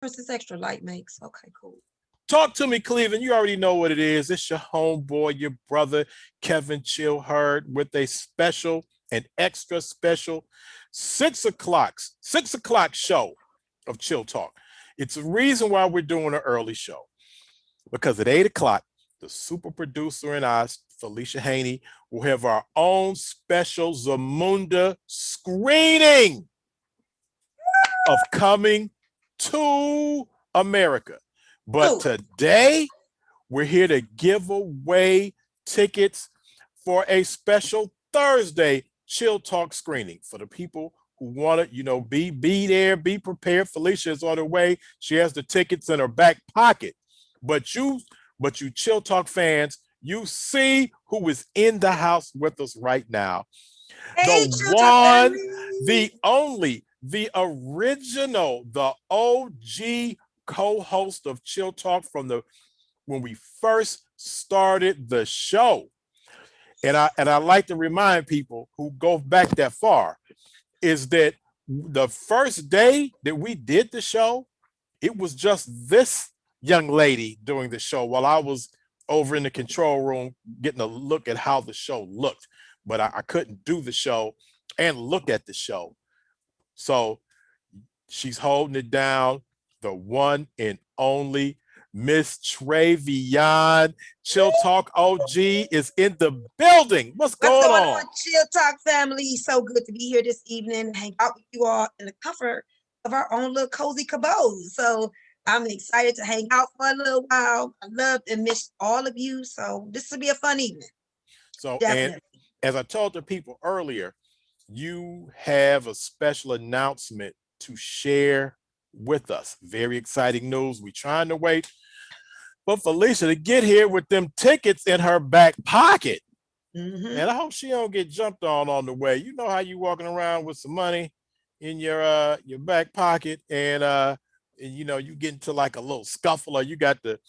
Princess Extra light makes. Okay, cool. Talk to me, Cleveland. You already know what it is. It's your homeboy, your brother, Kevin Chill Hurd, with a special, an extra special 6 o'clock show of Chill Talk. It's the reason why we're doing an early show, because at 8 o'clock, the super producer and I, Felicia Haney, will have our own special Zamunda screening of Coming to America. But today, we're here to give away tickets for a special Thursday Chill Talk screening for the people who want to, be there, be prepared. Felicia is on her way. She has the tickets in her back pocket. But you Chill Talk fans, you see who is in the house with us right now. Hey, The Chill Talk one, family. the only, the original, the OG co-host of Chill Talk from when we first started the show. And I like to remind people who go back that far is that the first day that we did the show, it was just this young lady doing the show while I was over in the control room getting a look at how the show looked. But I couldn't do the show and look at the show. So she's holding it down, the one and only Ms Trayvion. Chill Talk OG is in the building. What's going on? Chill Talk family? So good to be here this evening, hang out with you all in the comfort of our own little cozy cabose. So I'm excited to hang out for a little while. I love and miss all of you. So this will be a fun evening. So, definitely. And as I told the people earlier, you have a special announcement to share with us. Very exciting news. We're trying to wait for Felicia to get here with them tickets in her back pocket. Mm-hmm. And I hope she don't get jumped on the way. You know how you walking around with some money in your back pocket, and you get into like a little scuffle, or you got the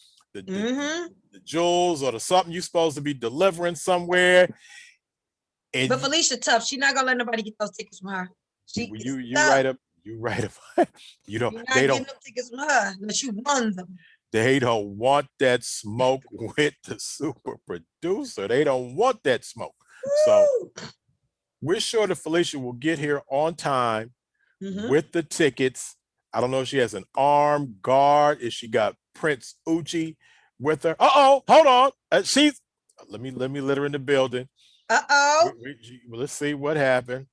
jewels or the something you're supposed to be delivering somewhere. And but Felicia tough. She's not gonna let nobody get those tickets from her. You right up. You don't. You're not they getting don't. them tickets from her unless you won them. They don't want that smoke with the super producer. They don't want that smoke. Woo! So we're sure that Felicia will get here on time with the tickets. I don't know if she has an armed guard, if she got Prince Uchi with her. Hold on. She's let me let her in the building. Let's see what happened.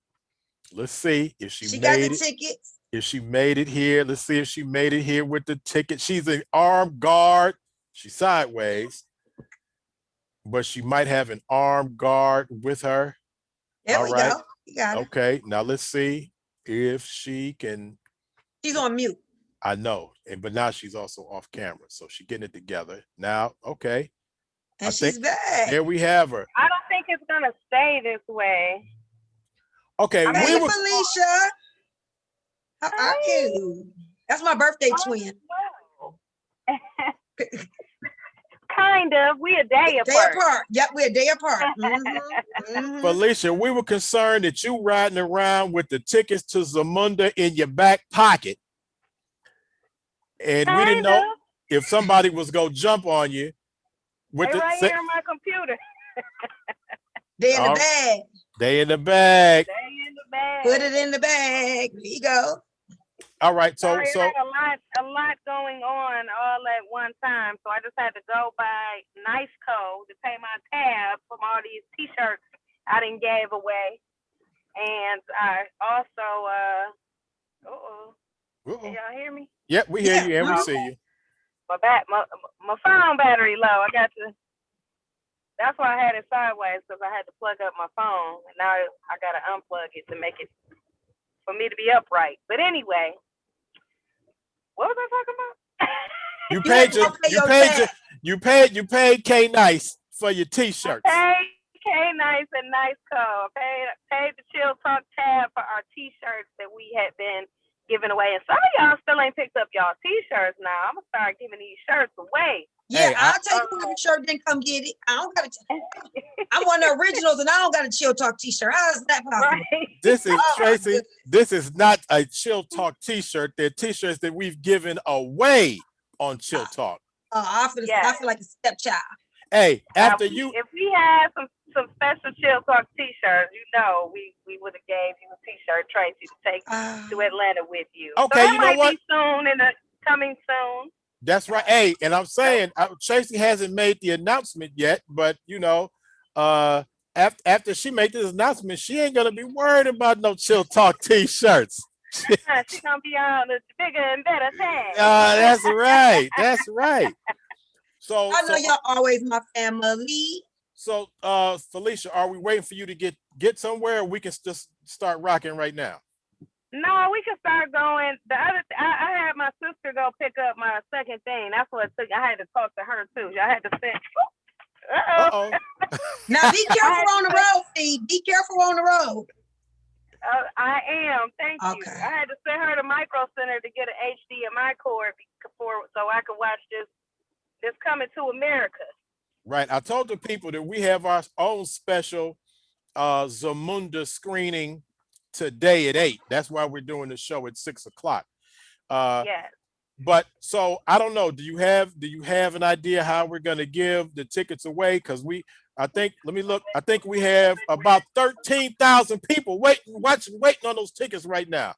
Let's see if she got made the it. Tickets. If she made it here, let's see if she made it here with the ticket. She's an armed guard. She's sideways, but she might have an armed guard with her. There we go. You got it. Okay, now let's see if she can. She's on mute. I know, but now she's also off camera, so she's getting it together now. Okay, and she's back. There we have her. I don't think it's gonna stay this way. Okay, hey, Felicia. How are you? That's my birthday twin. Kind of. We a day apart. Yep, we're a day apart. Felicia, we were concerned that you riding around with the tickets to Zamunda in your back pocket. And we didn't know if somebody was going to jump on you. With right here on my computer. They in the bag. They in the bag. Put it in the bag. There you go. All right, so had a lot going on all at one time, so I just had to go buy Niceco to pay my tab from all these T-shirts I didn't give away, and I also can y'all hear me? Yep, we hear you and we see you. My phone battery low. That's why I had it sideways, because I had to plug up my phone, and now I gotta unplug it to make it for me to be upright. But anyway. What was I talking about? You paid K Nice for your T-shirts. I paid K Nice and Niceco. I paid the Chill Talk tab for our T-shirts that we had been giving away. And some of y'all still ain't picked up y'all T-shirts now. I'm gonna start giving these shirts away. Yeah, Hey, I'll take whoever shirt, then come get it. I don't got to. I'm one of the originals, and I don't got a Chill Talk T-shirt. How is that possible? Right. this is Oh my Tracy. goodness. This is not a Chill Talk T-shirt. They're T-shirts that we've given away on Chill Talk. I Yes. feel like a stepchild. Hey, Now, after if we had some special Chill Talk T-shirts, we would have gave you a T-shirt, Tracy, to take to Atlanta with you. Okay, so that you know might what? be soon coming soon. That's right. Hey, and I'm saying Tracy hasn't made the announcement yet, but you know, after she made this announcement, she ain't gonna be worried about no Chill Talk T-shirts. She's gonna be on the bigger and better thing. That's right. That's right. So I know y'all always my family. So Felicia, are we waiting for you to get somewhere, or we can just start rocking right now? No, we can start going. The other, I had my sister go pick up my second thing. That's what it took. I had to talk to her too. I had to send. Uh-oh. Now be careful on the road, Steve. Be careful on the road. I am. Thank you. Okay. I had to send her to Micro Center to get an HDMI cord so I could watch this Coming to America. Right. I told the people that we have our own special Zumunda screening today at 8. That's why we're doing the show at 6 o'clock. Yes. But so I don't know. Do you have an idea how we're gonna give the tickets away? Because let me look. I think we have about 13,000 people waiting on those tickets right now.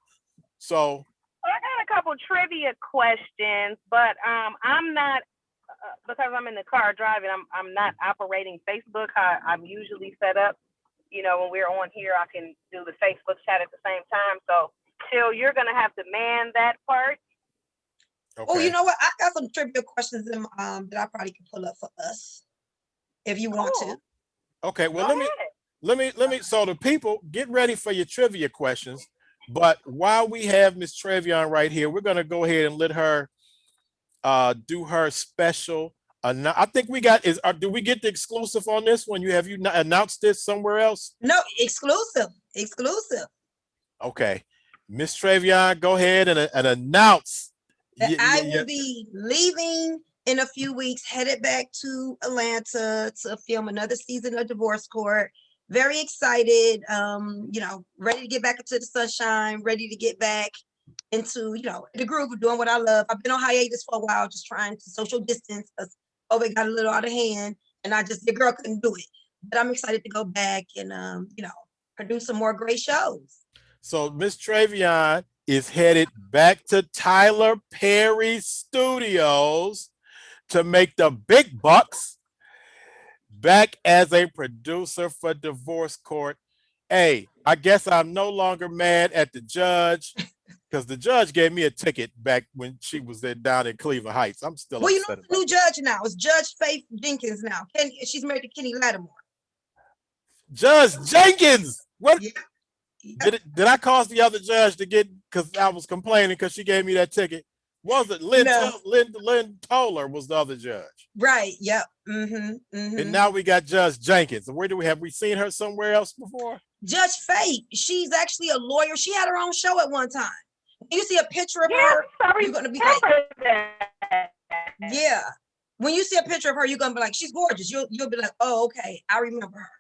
So I got a couple trivia questions, but I'm not because I'm in the car driving. I'm not operating Facebook how I'm usually set up. You know, when we're on here, I can do the Facebook chat at the same time. So, Chill, you're gonna have to man that part. okay. Oh, you know what? I got some trivia questions that I probably can pull up for us if you want to. Okay. Well, let me. So the people get ready for your trivia questions. But while we have Ms Trayvion right here, we're gonna go ahead and let her do her special. I think we got do we get the exclusive on this one? Have you announced this somewhere else? No, exclusive. Okay, Ms Trayvion, go ahead and announce That I will be leaving in a few weeks, headed back to Atlanta to film another season of Divorce Court. Very excited, ready to get back into the sunshine, ready to get back into, the groove of doing what I love. I've been on hiatus for a while, just trying to social distance because COVID got a little out of hand and your girl couldn't do it. But I'm excited to go back and, produce some more great shows. So Ms Trayvion is headed back to Tyler Perry Studios to make the big bucks, back as a producer for Divorce Court. Hey, I guess I'm no longer mad at the judge because the judge gave me a ticket back when she was there down in Cleveland Heights. I'm still Well, upset. the new judge now. It's Judge Faith Jenkins now. She's married to Kenny Lattimore. Judge Jenkins. What? Yeah. Did I cause the other judge to get, because I was complaining because she gave me that ticket? Was it Lynn Toller was the other judge? Right. Yep. And now we got Judge Jenkins. Where have we seen her somewhere else before? Judge Faith. She's actually a lawyer. She had her own show at one time. When you see a picture of her, you're gonna be like, yeah. When you see a picture of her, you're gonna be like, she's gorgeous. You'll be like, oh, okay, I remember her.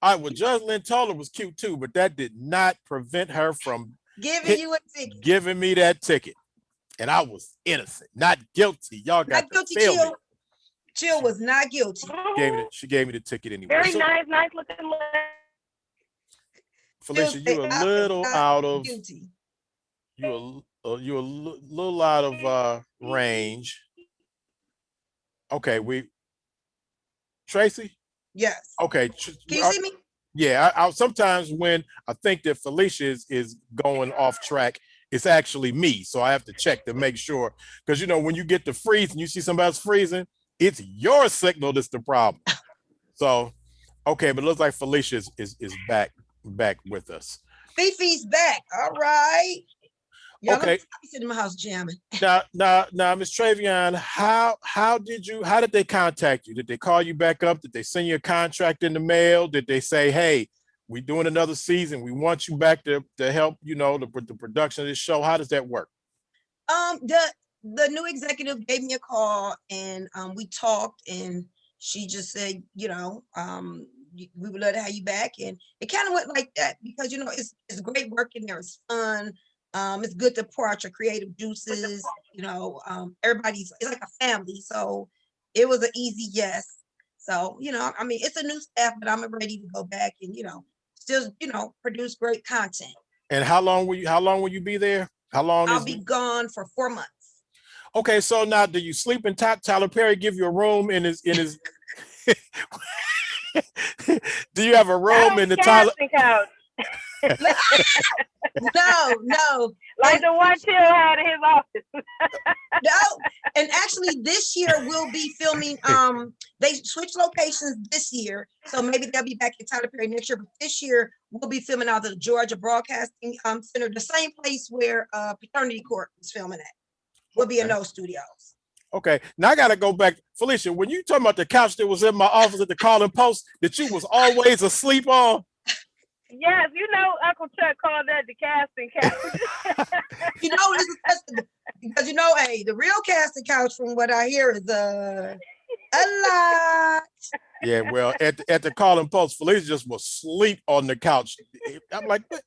All right. Well, Judge Lynn Toller was cute too, but that did not prevent her from giving me that ticket. And I was innocent, not guilty. Y'all got not guilty. Chill. Chill was not guilty. She gave me the ticket anyway. Very nice looking. Felicia, you a little out of guilty. You a little out of range. Okay, Tracy? Yes. Okay. Can you see me? Yeah, I sometimes when I think that Felicia is going off track, it's actually me. So I have to check to make sure. Because, when you get to freeze and you see somebody else freezing, it's your signal that's the problem. So, okay, but it looks like Felicia is back with us. Fifi's back. All right. Y'all okay. Sitting in my house jamming. Now, Ms Trayvion, how did they contact you? Did they call you back up? Did they send you a contract in the mail? Did they say, hey, we're doing another season, we want you back to help, the production of this show? How does that work? the new executive gave me a call, and we talked, and she just said, we would love to have you back. And it kind of went like that because it's great working there. It's fun. It's good to pour out your creative juices. It's like a family. So it was an easy yes. So, I mean, it's a new staff, but I'm ready to go back and, still, produce great content. And how long will you be there? How long I'll be gone for 4 months. Okay, so now do you sleep in Tyler Perry give you a room in his do you have a room in the Tyler couch? No. Like the one Chill had in his office. No, and actually this year we'll be filming. They switched locations this year, so maybe they'll be back in Tyler Perry next year. But this year we'll be filming out of the Georgia Broadcasting Center, the same place where Paternity Court was filming at. We'll be in those studios. Okay, now I gotta go back, Felicia. When you talking about the couch that was in my office at the Calling Post that you was always asleep on. Yes, Uncle Chuck called that the casting couch. This is because hey, the real casting couch, from what I hear, is a lot. Yeah, well, at the Calling Post, Felicia just was asleep on the couch. I'm like, what?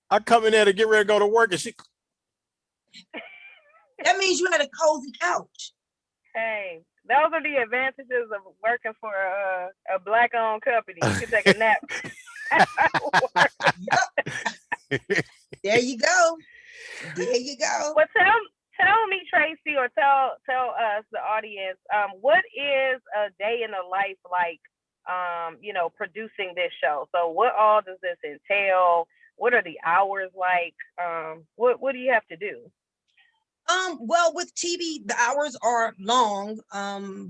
I come in there to get ready to go to work, and she. That means you had a cozy couch. Hey, those are the advantages of working for a Black-owned company. You can take a nap. There you go. Well, tell me, Tracy, or tell us, the audience, what is a day in the life like, producing this show? So what all does this entail? What are the hours like? What do you have to do? Well, with TV, the hours are long,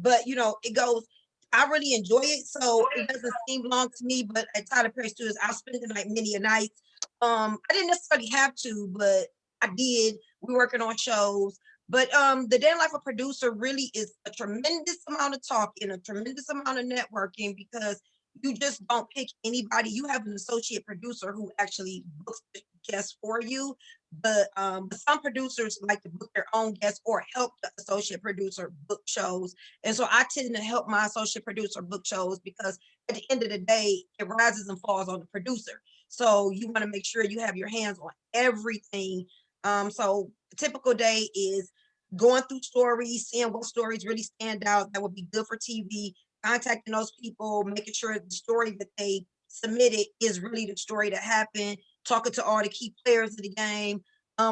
but it goes. I really enjoy it, so it doesn't seem long to me. But at Tyler Perry Studios, I'll spend the night many a night. I didn't necessarily have to, but I did. We're working on shows. But the day in life of producer really is a tremendous amount of talking, a tremendous amount of networking, because you just don't pick anybody. You have an associate producer who actually books the guests for you. But some producers like to book their own guests or help the associate producer book shows. And so I tend to help my associate producer book shows because at the end of the day, it rises and falls on the producer. So you want to make sure you have your hands on everything. So a typical day is going through stories, seeing what stories really stand out that would be good for TV, contacting those people, making sure the story that they submitted is really the story that happened, talking to all the key players of the game,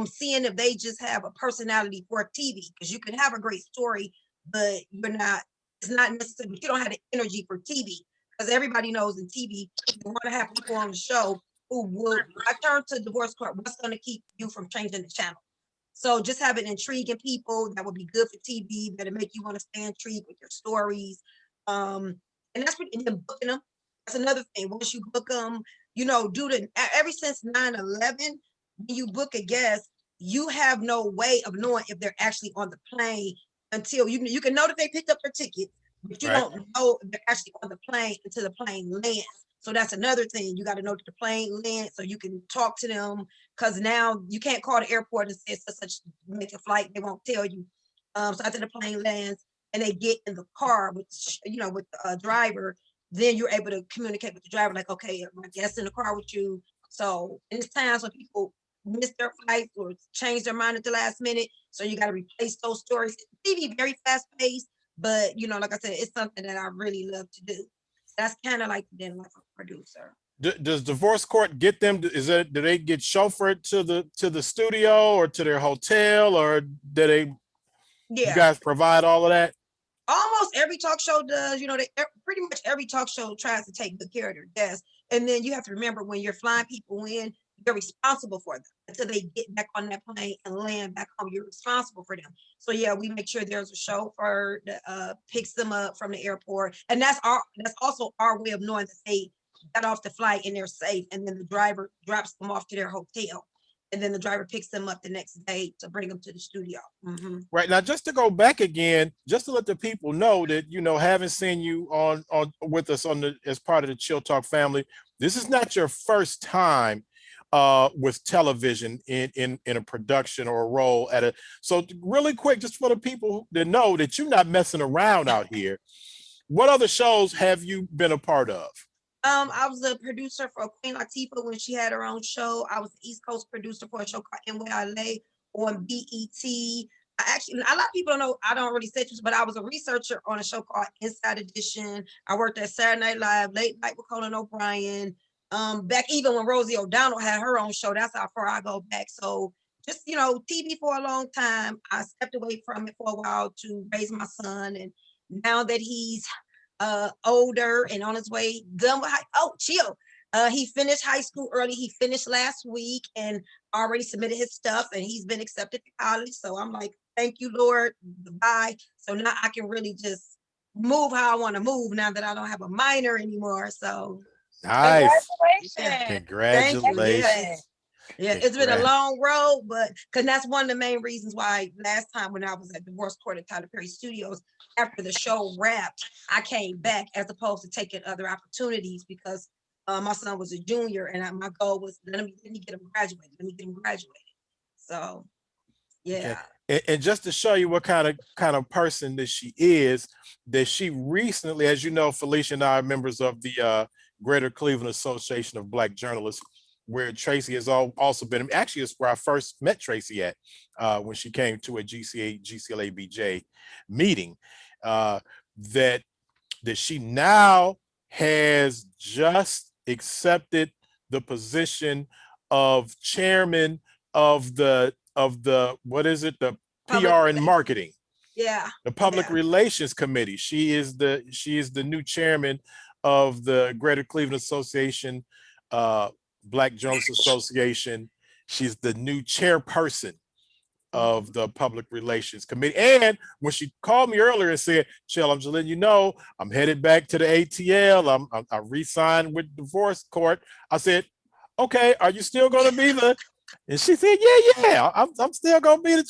seeing if they just have a personality for TV, because you can have a great story, but it's not necessary, but you don't have the energy for TV, because everybody knows in TV, you want to have people on the show who will, I turn to divorce court, what's going to keep you from changing the channel? So just having intriguing people that would be good for TV, that'll make you want to stay intrigued with your stories. And that's what, and then booking them. That's another thing. Once you book them, ever since 9/11, when you book a guest, you have no way of knowing if they're actually on the plane until you can know that they picked up their ticket, but you don't know if they're actually on the plane until the plane lands. So that's another thing. You got to know that the plane lands so you can talk to them, because now you can't call the airport and say such make a flight. They won't tell you. So after the plane lands and they get in the car with the driver, then you're able to communicate with the driver, like, okay, my guest's in the car with you. So in this times when people miss their flights or change their mind at the last minute, so you got to replace those stories. TV very fast paced, but like I said, it's something that I really love to do. That's kind of like the life of a producer. Does divorce court get them? Do they get chauffeured to the studio or to their hotel, or do they? Yeah. You guys provide all of that? Almost every talk show does. Pretty much every talk show tries to take good care of their guests. And then you have to remember, when you're flying people in, you're responsible for them until they get back on that plane and land back home. You're responsible for them. So yeah, we make sure there's a chauffeur that picks them up from the airport, and that's also our way of knowing that they got off the flight and they're safe. And then the driver drops them off to their hotel, and then the driver picks them up the next day to bring them to the studio. Mm-hmm. Right, now, just to go back again, just to let the people know that, haven't seen you on with us as part of the Chill Talk family, this is not your first time with television in a production or a role at a. So really quick, just for the people to know that you're not messing around out here. What other shows have you been a part of? I was a producer for Queen Latifah when she had her own show. I was the East Coast producer for a show called NYLA on BET. A lot of people don't know, I don't really say this, but I was a researcher on a show called Inside Edition. I worked at Saturday Night Live, Late Night with Conan O'Brien. Back even when Rosie O'Donnell had her own show, that's how far I go back. So just, TV for a long time. I stepped away from it for a while to raise my son. And now that he's older and on his way done with chill. He finished high school early. He finished last week and already submitted his stuff and he's been accepted to college. So I'm like, thank you, Lord. Goodbye. So now I can really just move how I want to move now that I don't have a minor anymore. So nice. Congratulations. Congratulations. Yeah, it's been a long road, but because that's one of the main reasons why last time when I was at Divorce Court at Tyler Perry Studios, after the show wrapped, I came back as opposed to taking other opportunities because my son was a junior and my goal was let me get him graduated. So, yeah. Okay. And just to show you what kind of person that she recently, as you know, Felicia and I are members of the Greater Cleveland Association of Black Journalists, where Tracy has also been. Actually, it's where I first met Tracy at when she came to a GCLA BJ meeting. That she now has just accepted the position of chairman of the what is it, the PR and marketing, the public relations committee. She is the new chairman of the Greater Cleveland Association, Black Journalists Association. She's the new chairperson of the public relations committee. And when she called me earlier and said, Chill, I'm just letting you know, I'm headed back to the ATL. I re-signed with Divorce Court. I said, okay, are you still going to be and she said, yeah, I'm still going to be the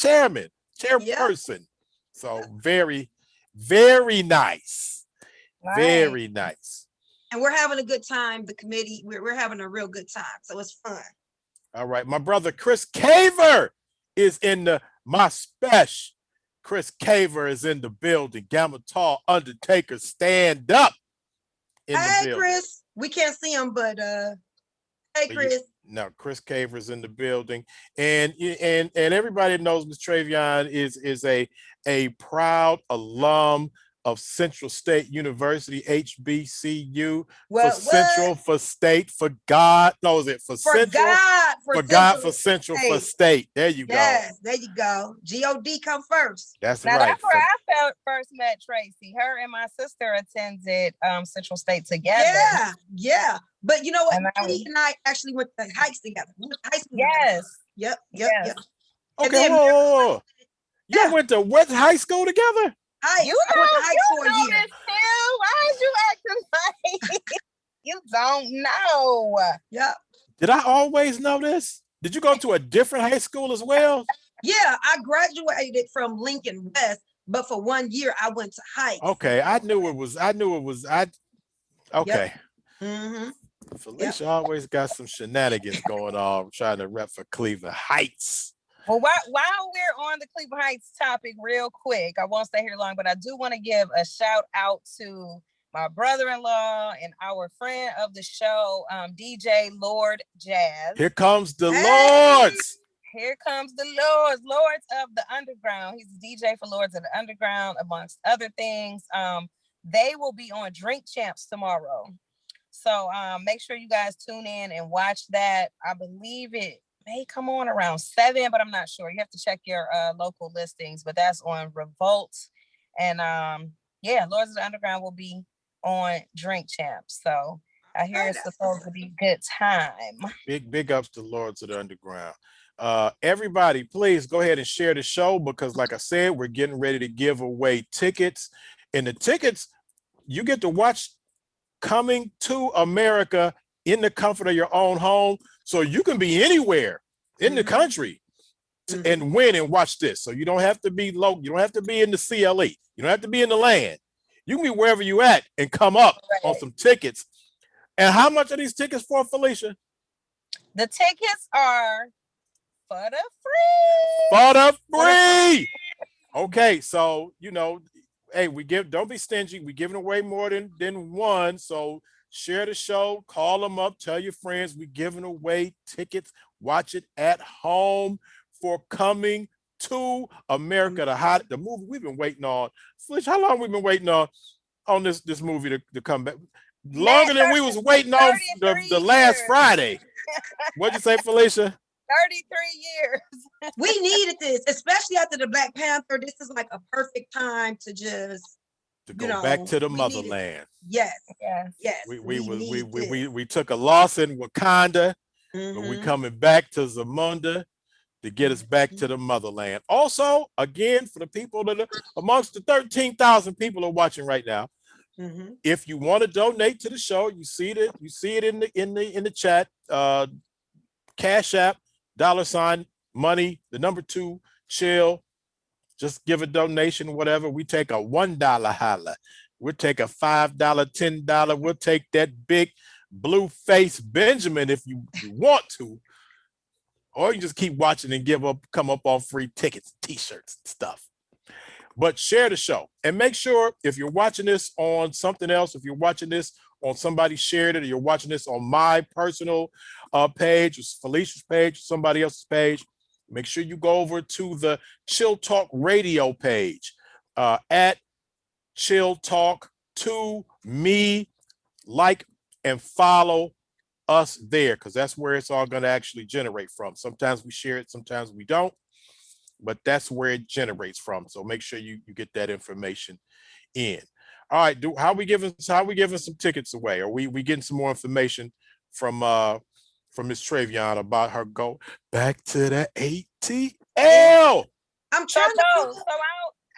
chairperson. So very, very nice. Very nice. And we're having a good time. The committee, we're having a real good time. So it's fun. All right. My brother, Chris Caver, is in my special. Chris Caver is in the building. Gamma Tall Undertaker, stand up. Hey, Chris. We can't see him, but hey, Chris. No, Chris Caver is in the building. And everybody knows Ms Trayvion is a proud alum of Central State University, HBCU, Central, for State, for God. No, is it for Central? For Central, for State. There you go. Yes, there you go. God come first. That's now, right. That's where I first met Tracy. Her and my sister attended Central State together. Yeah. But you know what? He and I actually went to hikes together. We went to high school together. Yep. Okay, whoa. You went to what high school together? You know this too. Why is you acting like you don't know? Yeah. Did I always know this? Did you go to a different high school as well? Yeah, I graduated from Lincoln West, but for 1 year I went to hikes. Okay, I knew it was. Okay. Yep. Mm-hmm. Felicia always got some shenanigans going on, trying to rep for Cleveland Heights. Well, while we're on the Cleveland Heights topic real quick, I won't stay here long, but I do want to give a shout out to my brother-in-law and our friend of the show, DJ Lord Jazz. Here comes the Lords. Here comes the Lords of the Underground. He's the DJ for Lords of the Underground, amongst other things. They will be on Drink Champs tomorrow. So make sure you guys tune in and watch that. I believe it may come on around 7, but I'm not sure. You have to check your local listings, but that's on Revolt. And Lords of the Underground will be on Drink Champs. So I hear it's supposed to be good time. Big ups to Lords of the Underground. Everybody, please go ahead and share the show because like I said, we're getting ready to give away tickets. And the tickets, you get to watch Coming to America in the comfort of your own home. So you can be anywhere in the country and win and watch this. So you don't have to be local. You don't have to be in the CLE. You don't have to be in the land. You can be wherever you at and come up on some tickets. And how much are these tickets for, Felicia? The tickets are for the free. Okay, so hey, don't be stingy. We're giving away more than one. So share the show, call them up, tell your friends. We're giving away tickets. Watch it at home for Coming to America, the movie we've been waiting on. Felicia, how long we been waiting on this movie to come back? Longer than we was waiting on the last Friday. What'd you say, Felicia? 33 years. We needed this, especially after the Black Panther. This is like a perfect time to just go back to the motherland. Yes. We took a loss in Wakanda, but we coming back to Zumunda to get us back to the motherland. Also, again, for the people that are amongst the 13,000 people who are watching right now, if you want to donate to the show, you see it in the chat. Cash App, $money, the number 2, chill. Just give a donation, whatever. We take a $1 holla. We'll take a $5, $10. We'll take that big blue face Benjamin if you want to. Or you just keep watching and come up on free tickets, t-shirts, stuff. But share the show. And make sure if you're watching this on something else, if you're watching this on somebody shared it, or you're watching this on my personal page, or Felicia's page, or somebody else's page, make sure you go over to the Chill Talk Radio page at Chill Talk to me, like and follow us there, because that's where it's all going to actually generate from. Sometimes we share it, sometimes we don't, but that's where it generates from. So make sure you get that information in. All right, how we giving some tickets away? Are we getting some more information from Ms Trayvion about her go back to the ATL? I'm trying to. So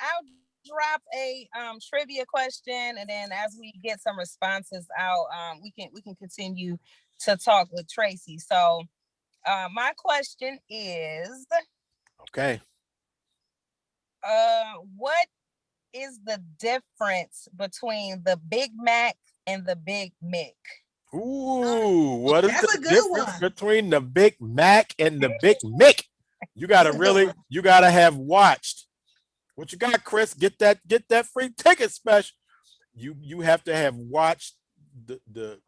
I'll drop a trivia question, and then as we get some responses out, we can continue to talk with Tracy. So my question is, okay, what is the difference between the Big Mac and the Big Mick? Ooh, what is the difference between the Big Mac and the Big Mick? You gotta have watched. What you got, Chris? Get that free ticket special. You have to have watched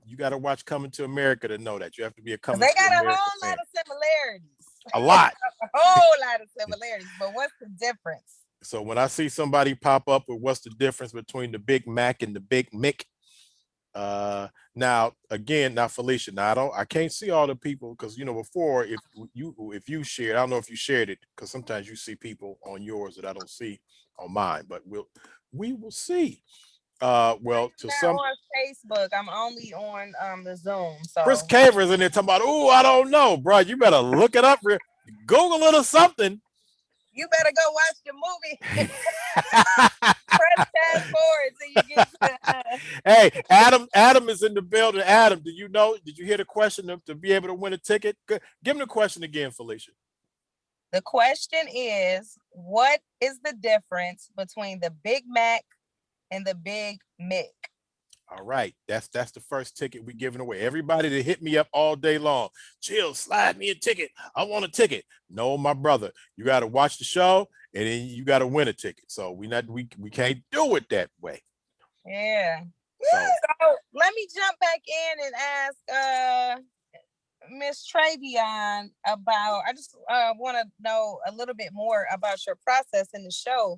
you got to watch Coming to America to know that. You have to be a Coming to America fan. They got a whole lot of similarities. A lot. A whole lot of similarities. But what's the difference? So when I see somebody pop up with what's the difference between the Big Mac and the Big Mick, now Felicia, I can't see all the people, because before, if you shared, I don't know if you shared it, because sometimes you see people on yours that I don't see on mine, but we will see. Well, to some on Facebook, I'm only on the Zoom. So Chris Caver is in there talking about, I don't know, bro. You better look it up, Google it or something. You better go watch the movie. Press fast forward so you get to Hey, Adam is in the building. Adam, did you hear the question to be able to win a ticket? Give him the question again, Felicia. The question is, what is the difference between the Big Mac and the Big Mick? All right, that's the first ticket we're giving away. Everybody that hit me up all day long, Chill, slide me a ticket. I want a ticket. No, my brother, you got to watch the show and then you got to win a ticket. So we can't do it that way. Yeah. So let me jump back in and ask Ms Trayvion about. I just want to know a little bit more about your process in the show.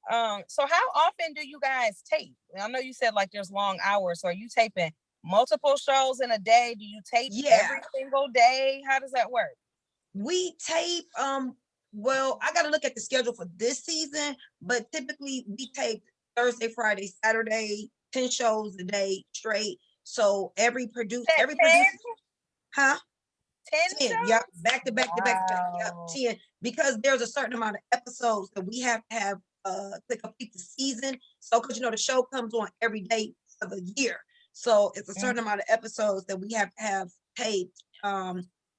So how often do you guys tape? I know you said like there's long hours. So are you taping multiple shows in a day? Do you tape every single day? How does that work? We tape, well, I got to look at the schedule for this season, but typically we tape Thursday, Friday, Saturday, 10 shows a day straight. So every producer, huh? 10 shows? Yep, back to back. Yep, 10. Because there's a certain amount of episodes that we have to have to complete the season. So, because the show comes on every day of the year. So it's a certain amount of episodes that we have to have taped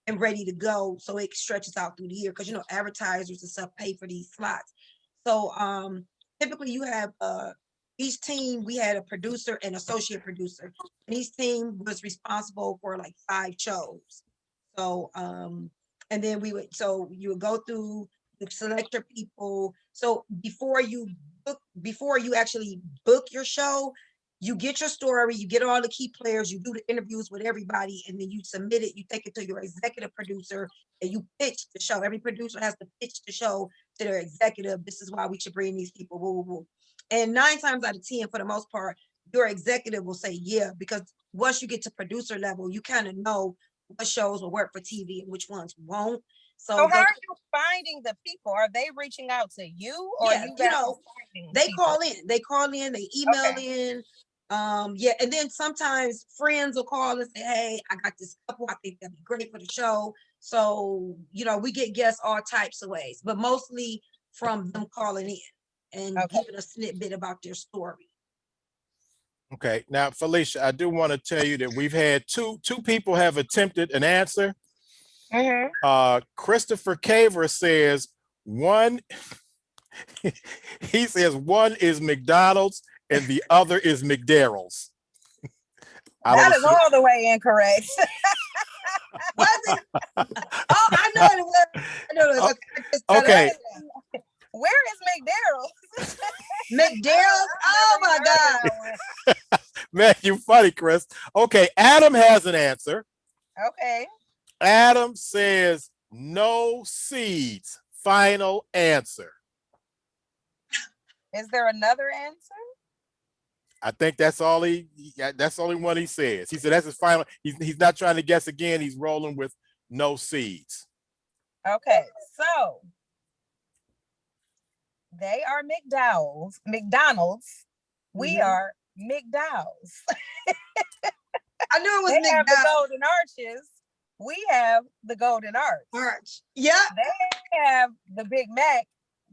and ready to go. So it stretches out through the year, because advertisers and stuff pay for these slots. So typically you have each team, we had a producer and associate producer. And each team was responsible for like 5 shows. So and then you would go through, you select your people. So before you actually book your show, you get your story, you get all the key players, you do the interviews with everybody, and then you submit it, you take it to your executive producer, and you pitch the show. Every producer has to pitch the show to their executive. This is why we should bring these people. Woo, woo, woo. And 9 times out of 10, for the most part, your executive will say yeah, because once you get to producer level, you kind of know what shows will work for TV and which ones won't. So So how are you finding the people? Are they reaching out to you, or yeah, you guys finding they people? call in, they email in. Yeah, and then sometimes friends will call and say, hey, I got this couple, I think that'd be great for the show. So, we get guests all types of ways, but mostly from them calling in and giving a snippet about their story. Okay, now Felicia, I do want to tell you that we've had two people have attempted an answer. Christopher Caver says one. He says one is McDonald's and the other is McDarrell's. That is all the way incorrect. Was it? Oh, I know it was. I know it was. Okay. Where is McDarrell's? McDarell's? Oh my God. Man, you funny, Chris. Okay, Adam has an answer. Okay. Adam says no seeds. Final answer. Is there another answer? I think that's all that's the only one he says. He said that's his final. He's not trying to guess again. He's rolling with no seeds. Okay, so they are McDonald's. We are McDowell's. I knew it was they have the Golden Arches. We have the Golden Arch. Yeah. They have the Big Mac.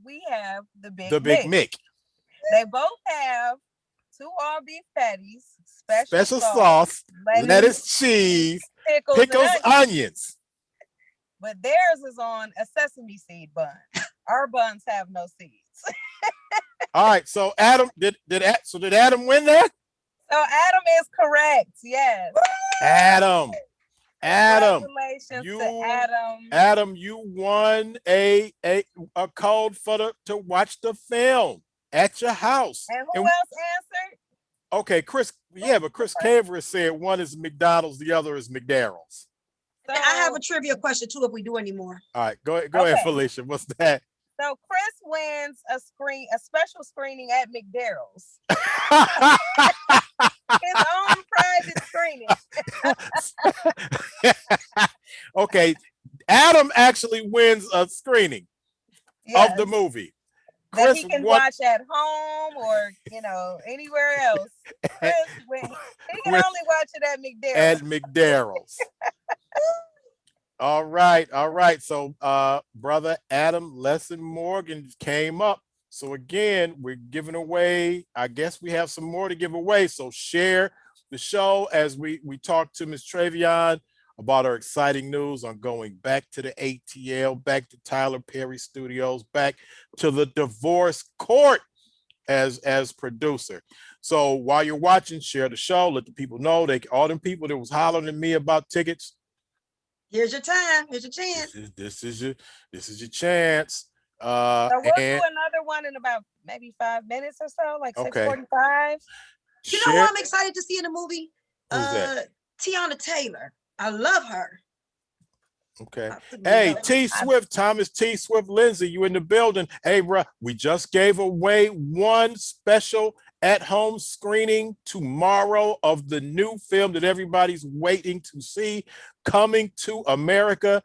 We have the Big Mick. They both have 2 all beef patties, special sauce, lettuce, cheese, pickles, onions. But theirs is on a sesame seed bun. Our buns have no seeds. All right, so Adam did Adam win that? So Adam is correct. Yes. Adam. Congratulations to Adam. Adam, you won a code to watch the film at your house. And who else answered? Okay, Chris. Yeah, but Chris Caver said one is McDonald's, the other is McDarrell's. So, I have a trivia question too, if we do any more. All right, go ahead, Felicia. What's that? So Chris wins a special screening at McDarell's. His own private screening. Okay, Adam actually wins a screening of the movie. Chris that he can watch at home or anywhere else. Chris, he can only watch it at McDarell's. At McDarell's. All right. So brother Adam Lesson Morgan came up. So again, we're giving away, I guess we have some more to give away. So share the show as we talk to Ms Trayvion about our exciting news on going back to the ATL, back to Tyler Perry Studios, back to the divorce court as producer. So while you're watching, share the show, let the people know. All them people that was hollering at me about tickets. Here's your time. Here's your chance. This is your chance. So we'll do another one in about maybe 5 minutes or so, like 6:45. You know what I'm excited to see in the movie? Who's that? Tiana Taylor. I love her. Okay. Hey, T Swift, Thomas T Swift Lindsay, you in the building. Hey, bro, we just gave away one special at-home screening tomorrow of the new film that everybody's waiting to see, Coming to America.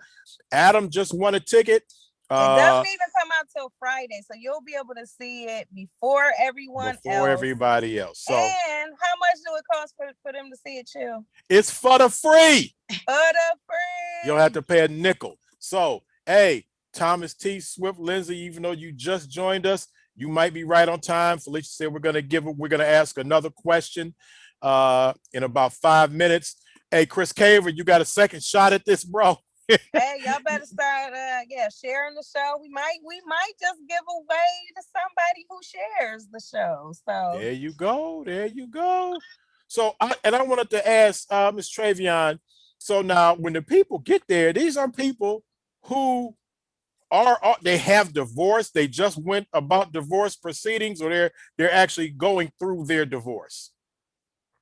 Adam just won a ticket. It doesn't even come out till Friday, so you'll be able to see it before everybody else. So, and how much do it cost for them to see it, Chill? It's for the free. For the free. You don't have to pay a nickel. So, hey, Thomas T. Swift Lindsay, even though you just joined us, you might be right on time. Felicia said we're gonna ask another question in about 5 minutes. Hey, Chris Caver, you got a second shot at this, bro. Hey, y'all better start sharing the show. We might just give away to somebody who shares the show. So there you go. So I wanted to ask Ms Trayvion, So now when the people get there, these are people who they have divorced. They just went about divorce proceedings, or they're actually going through their divorce.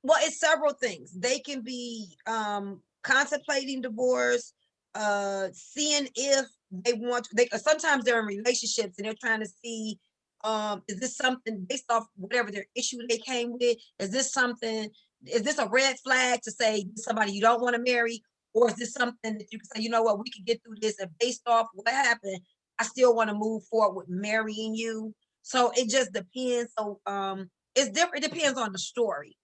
Well, it's several things. They can be contemplating divorce, seeing if they want to, sometimes they're in relationships and they're trying to see is this something based off whatever their issue they came with? Is this a red flag to say somebody you don't want to marry? Or is this something that you can say, you know what, we can get through this, and based off what happened, I still want to move forward with marrying you. So it just depends. So it's different. It depends on the story.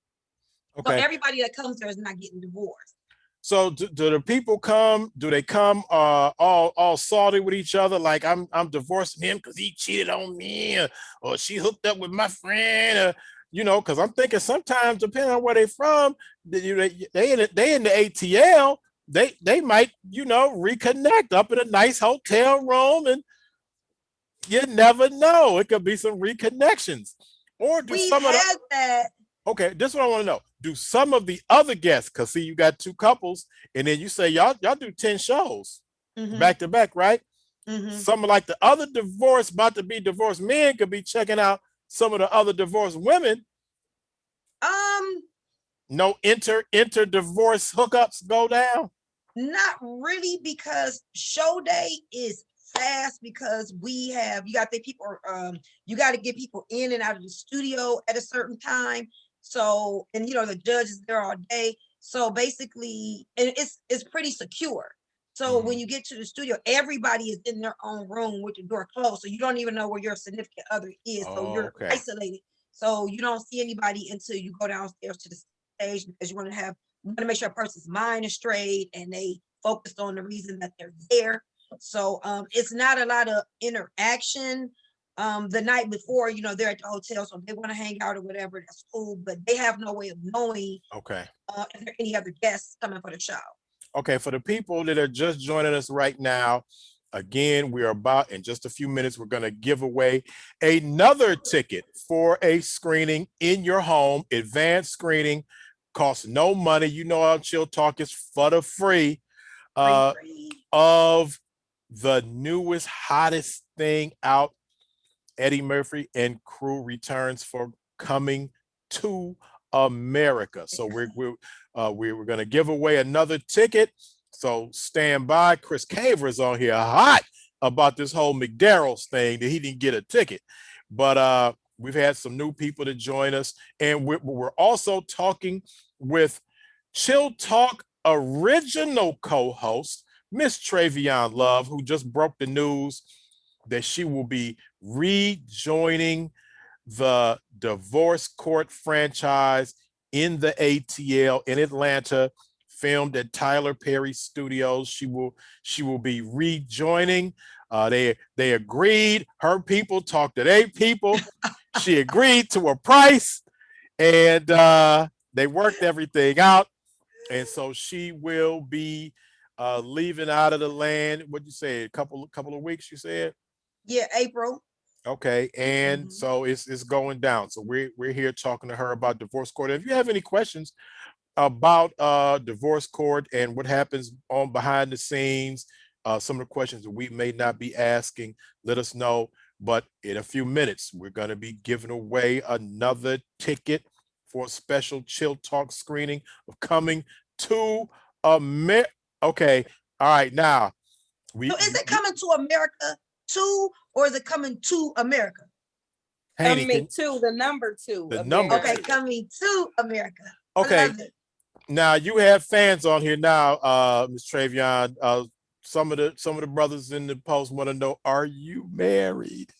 So Okay. everybody that comes there is not getting divorced. So do the people come? Do they come all salty with each other? Like I'm divorcing him because he cheated on me, or she hooked up with my friend, because I'm thinking sometimes depending on where they from, they in the ATL, they might reconnect up in a nice hotel room, and you never know. It could be some reconnections, or do We some of had that. Okay, this is what I want to know. Do some of the other guests, because see, you got two couples, and then you say y'all do 10 shows back to back, right? Some of like the other about to be divorced men could be checking out some of the other divorced women. No inter-divorce hookups go down? Not really, because show day is fast, because you got to get people in and out of the studio at a certain time. So, and the judge is there all day. So basically, and it's pretty secure. So when you get to the studio, everybody is in their own room with the door closed. So you don't even know where your significant other is. So you're isolated. So you don't see anybody until you go downstairs to the stage, because you want to make sure a person's mind is straight and they focused on the reason that they're there. So it's not a lot of interaction. The night before, they're at the hotel, so if they want to hang out or whatever, that's cool. But they have no way of knowing if there are any other guests coming for the show. Okay, for the people that are just joining us right now, again, we're about, in just a few minutes, we're going to give away another ticket for a screening in your home. Advanced screening, costs no money. Our Chill Talk is for the free. Of the newest, hottest thing out. Eddie Murphy and crew returns for Coming to America. So we're going to give away another ticket. So stand by. Chris Caver is on here hot about this whole McDarrell's thing, that he didn't get a ticket. But we've had some new people to join us, and we're also talking with Chill Talk original co-host Ms Trayvion Love, who just broke the news that she will be rejoining the divorce court franchise in the ATL in Atlanta, filmed at Tyler Perry Studios. She will be rejoining. They agreed. Her people talked to their people. She agreed to a price, and they worked everything out. And so she will be leaving out of the land. What'd you say? A couple of weeks, you said? Yeah, April. Okay, and so it's going down. So we're here talking to her about divorce court. If you have any questions about divorce court and what happens on behind the scenes, some of the questions that we may not be asking, let us know. But in a few minutes, we're going to be giving away another ticket for a special Chill Talk screening of Coming to America. Okay, all right, now so is it Coming to America 2, or is it Coming to America? Coming to the number 2. The number. Okay, Coming to America. Okay. Now you have fans on here now, Ms Trayvion. Some of the brothers in the post want to know, are you married?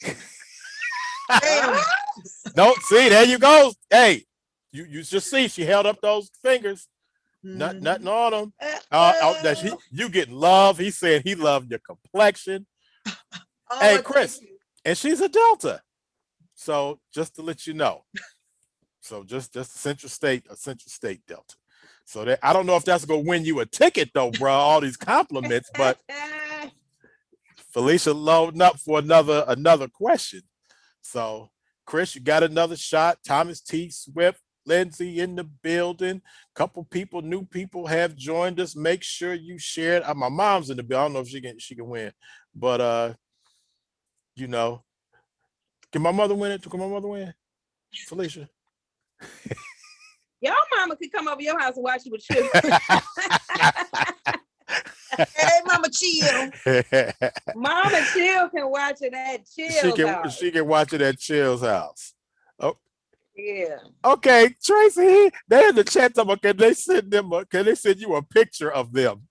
No, see, there you go. Hey, you just see she held up those fingers. Nothing on them. You getting love. He said he loved your complexion. Hey, Chris, and she's a Delta. So just to let you know. So just a Central State Delta. So that, I don't know if that's gonna win you a ticket though, bro. All these compliments, but Felicia loading up for another question. So Chris, you got another shot. Thomas T. Swift, Lindsay in the building. Couple people, new people have joined us. Make sure you share it. My mom's in the building. I don't know if she can win, but you know, can my mother win it? Can my mother win? Felicia. Your mama could come over your house and watch you with children. Hey, Mama Chill. Mama Chill can watch it at Chill's house. She can watch it at Chill's house. Oh. Yeah. Okay, Tracy, they in the chat talking about, can they send you a picture of them?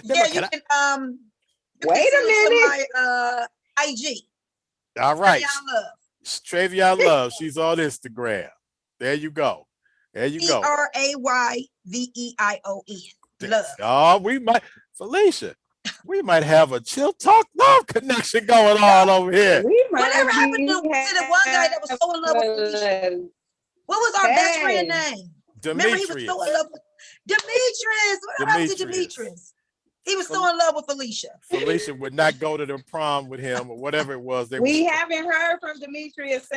Yeah, you can wait a minute. My IG. All right. Trayvion Love. Trayvion Love. She's on Instagram. There you go. There you go. Trayveon. Love. Oh, Felicia, we might have a Chill Talk Love connection going on over here. Whatever happened to the one guy that was so in love with Felicia? What was our best friend name? Remember, he was so in love with Demetrius. What happened to Demetrius? He was so in love with Felicia. Felicia would not go to the prom with him or whatever it was. We haven't heard from Demetrius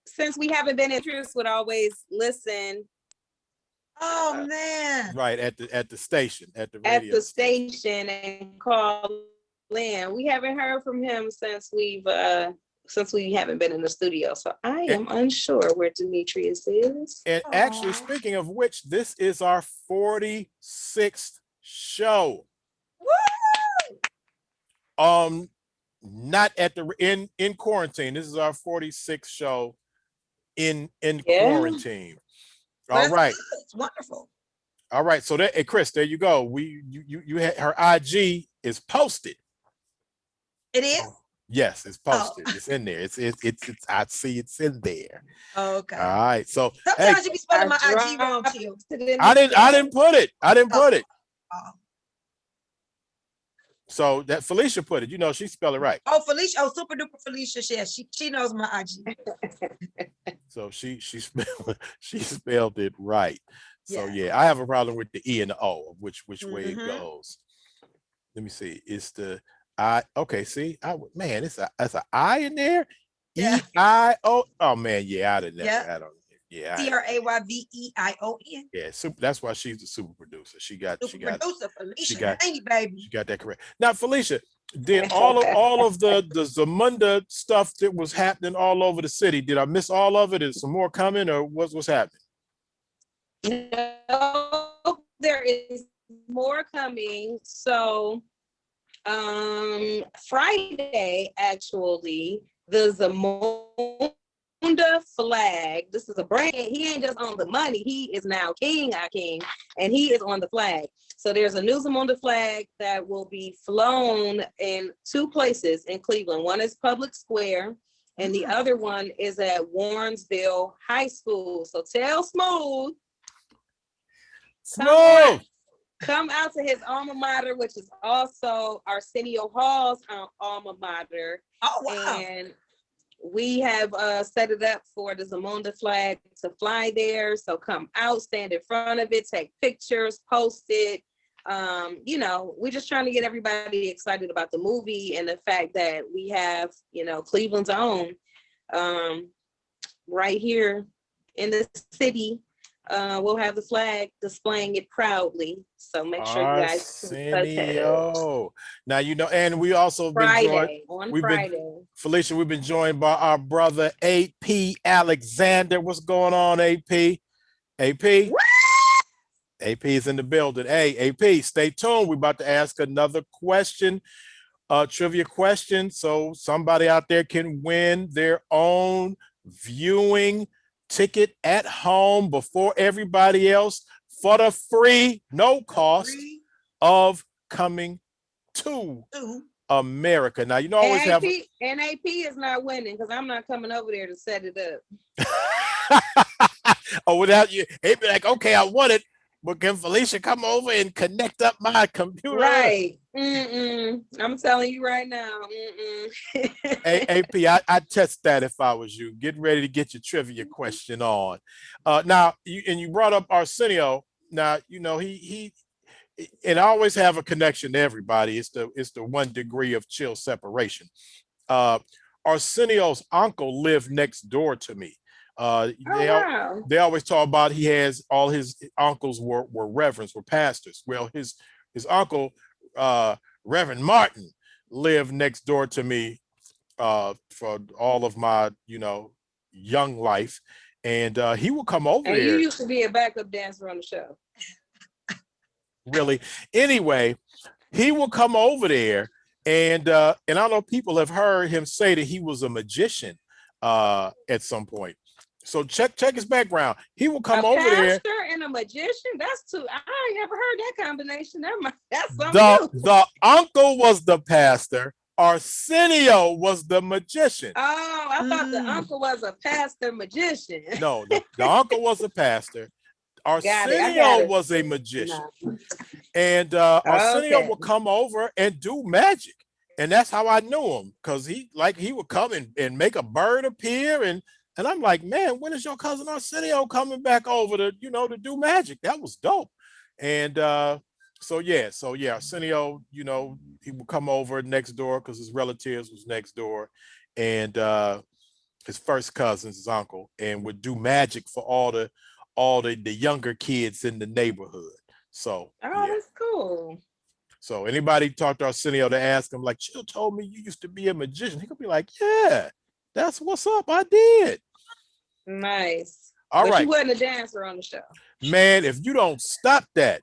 since we haven't been interested. Would always listen. Oh man! Right at the station, at the radio station, and call in. We haven't heard from him since we haven't been in the studio. So I am unsure where Demetrius is. And actually, speaking of which, this is our 46th show. Woo! Not at the in quarantine. This is our 46th show in quarantine. All right. It's wonderful. All right. So that, hey, Chris, there you go. You had her IG is posted. It is? Yes, it's posted. It's in there. It's I see it's in there. Okay. All right. So sometimes you be spelling my IG wrong too. I didn't put it. Oh. So that Felicia put it. You know, she spelled it right. Oh, Felicia. Oh, super duper Felicia. Yeah, she knows my IG. So she spelled it right. So yeah, I have a problem with the E and the O, which way it goes. Let me see. It's the I. Okay, see, man, it's an I in there. Yeah. E-I-O. Oh man, yeah, I didn't never. I don't. Yeah. Trayveon. Yeah, that's why she's the super producer. She got Felicia, she got baby. She got that correct. Now, Felicia, then all of the Zumunda stuff that was happening all over the city. Did I miss all of it? Is some more coming, or what's happening? No, there is more coming. So Friday, actually, the Zumunda flag. This is a brand. He ain't just on the money. He is now our king, and he is on the flag. So there's a new Zumunda flag that will be flown in 2 places in Cleveland. One is Public Square, and the other one is at Warrensville High School. So tell Smooth. Come out to his alma mater, which is also Arsenio Hall's alma mater. Oh, wow. And we have set it up for the Zumunda flag to fly there. So come out, stand in front of it, take pictures, post it. We're just trying to get everybody excited about the movie and the fact that we have, Cleveland's own right here in the city. We'll have the flag displaying it proudly. So make sure you guys Arsenio. Now, and we also Friday. Felicia, we've been joined by our brother AP Alexander. What's going on, AP? AP? What? AP is in the building. Hey, AP, stay tuned. We're about to ask another question, trivia question. So somebody out there can win their own viewing ticket at home before everybody else for the free, no cost of coming to America. Now, always have NAP is not winning because I'm not coming over there to set it up. Oh, without you, he'd be like, okay, I want it, but can Felicia come over and connect up my computer? Right. I'm telling you right now. Hey, AP, I'd test that if I was you. Get ready to get your trivia question on. Now, you brought up Arsenio. Now, he and I always have a connection to everybody. It's the 1 degree of chill separation. Arsenio's uncle lived next door to me. wow. They always talk about he has all his uncles were reverends, were pastors. Well, his uncle, Reverend Martin, lived next door to me for all of my, young life. And he would come over And there. you used to be a backup dancer on the show. Really. Anyway, he will come over there, and I know people have heard him say that he was a magician at some point. So check his background. He will come over there. A pastor and a magician? That's two. I ain't never heard that combination. That's something new. The uncle was the pastor. Arsenio was the magician. Oh, I thought the uncle was a pastor magician. No, the uncle was a pastor. Arsenio was a magician. No. And Arsenio would come over and do magic. And that's how I knew him, because he would come and make a bird appear. And I'm like, man, when is your cousin Arsenio coming back over to do magic? That was dope. And so Arsenio, he would come over next door because his relatives was next door. And his first cousin's his uncle, and would do magic for all the younger kids in the neighborhood. So that's cool. So anybody talk to Arsenio to ask him, like, Chill told me you used to be a magician, he could be like, yeah, that's what's up, I did. Nice. All right. You wasn't a dancer on the show. Man, if you don't stop that.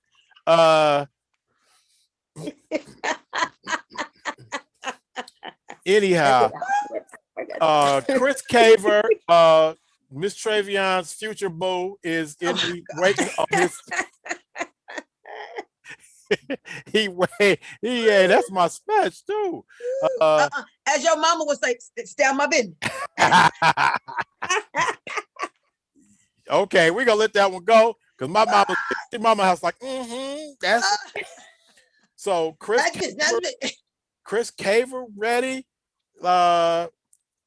Anyhow, Chris Caver, Ms Trayvion's future boo, is in the waiting on his. Yeah, that's my smash too. As your mama would say, stay on my business. Okay, we're gonna let that one go, because my mama has like, that's so Chris Caver ready.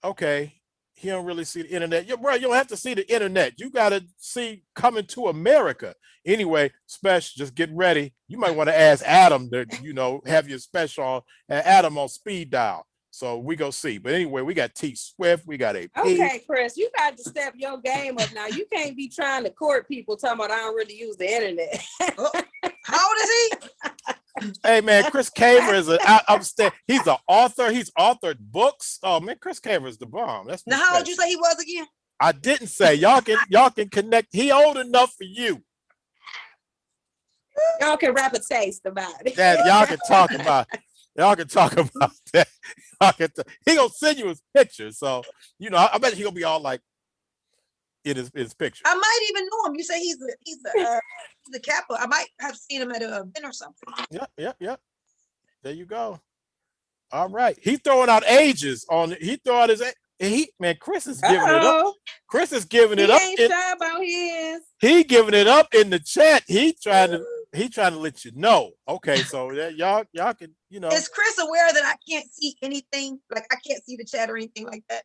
Okay. He don't really see the internet. Bro, you don't have to see the internet. You got to see Coming to America. Anyway, special, just get ready. You might want to ask Adam to, have your special on, Adam on speed dial. So we go see. But anyway, we got T Swift. We got AP. Okay, Chris, you got to step your game up now. You can't be trying to court people talking about I don't really use the internet. How old is he? Hey man, Chris Caver is upstairs. He's an author. He's authored books. Oh man, Chris Caver is the bomb. That's now. How old you say he was again? I didn't say. Y'all can connect. He old enough for you. Y'all can rap a taste about it. That y'all can talk about. Y'all can talk about that. He gonna send you his picture. So I bet he gonna be all like in his picture. I might even know him. You say he's the Kappa. I might have seen him at an event or something. Yeah. There you go. All right. He's throwing out ages on. He throw out his. Man, Chris is giving it up. Chris is giving it up. He ain't shy about his. He giving it up in the chat. He trying to let you know. Okay, so y'all can Is Chris aware that I can't see anything? Like I can't see the chat or anything like that?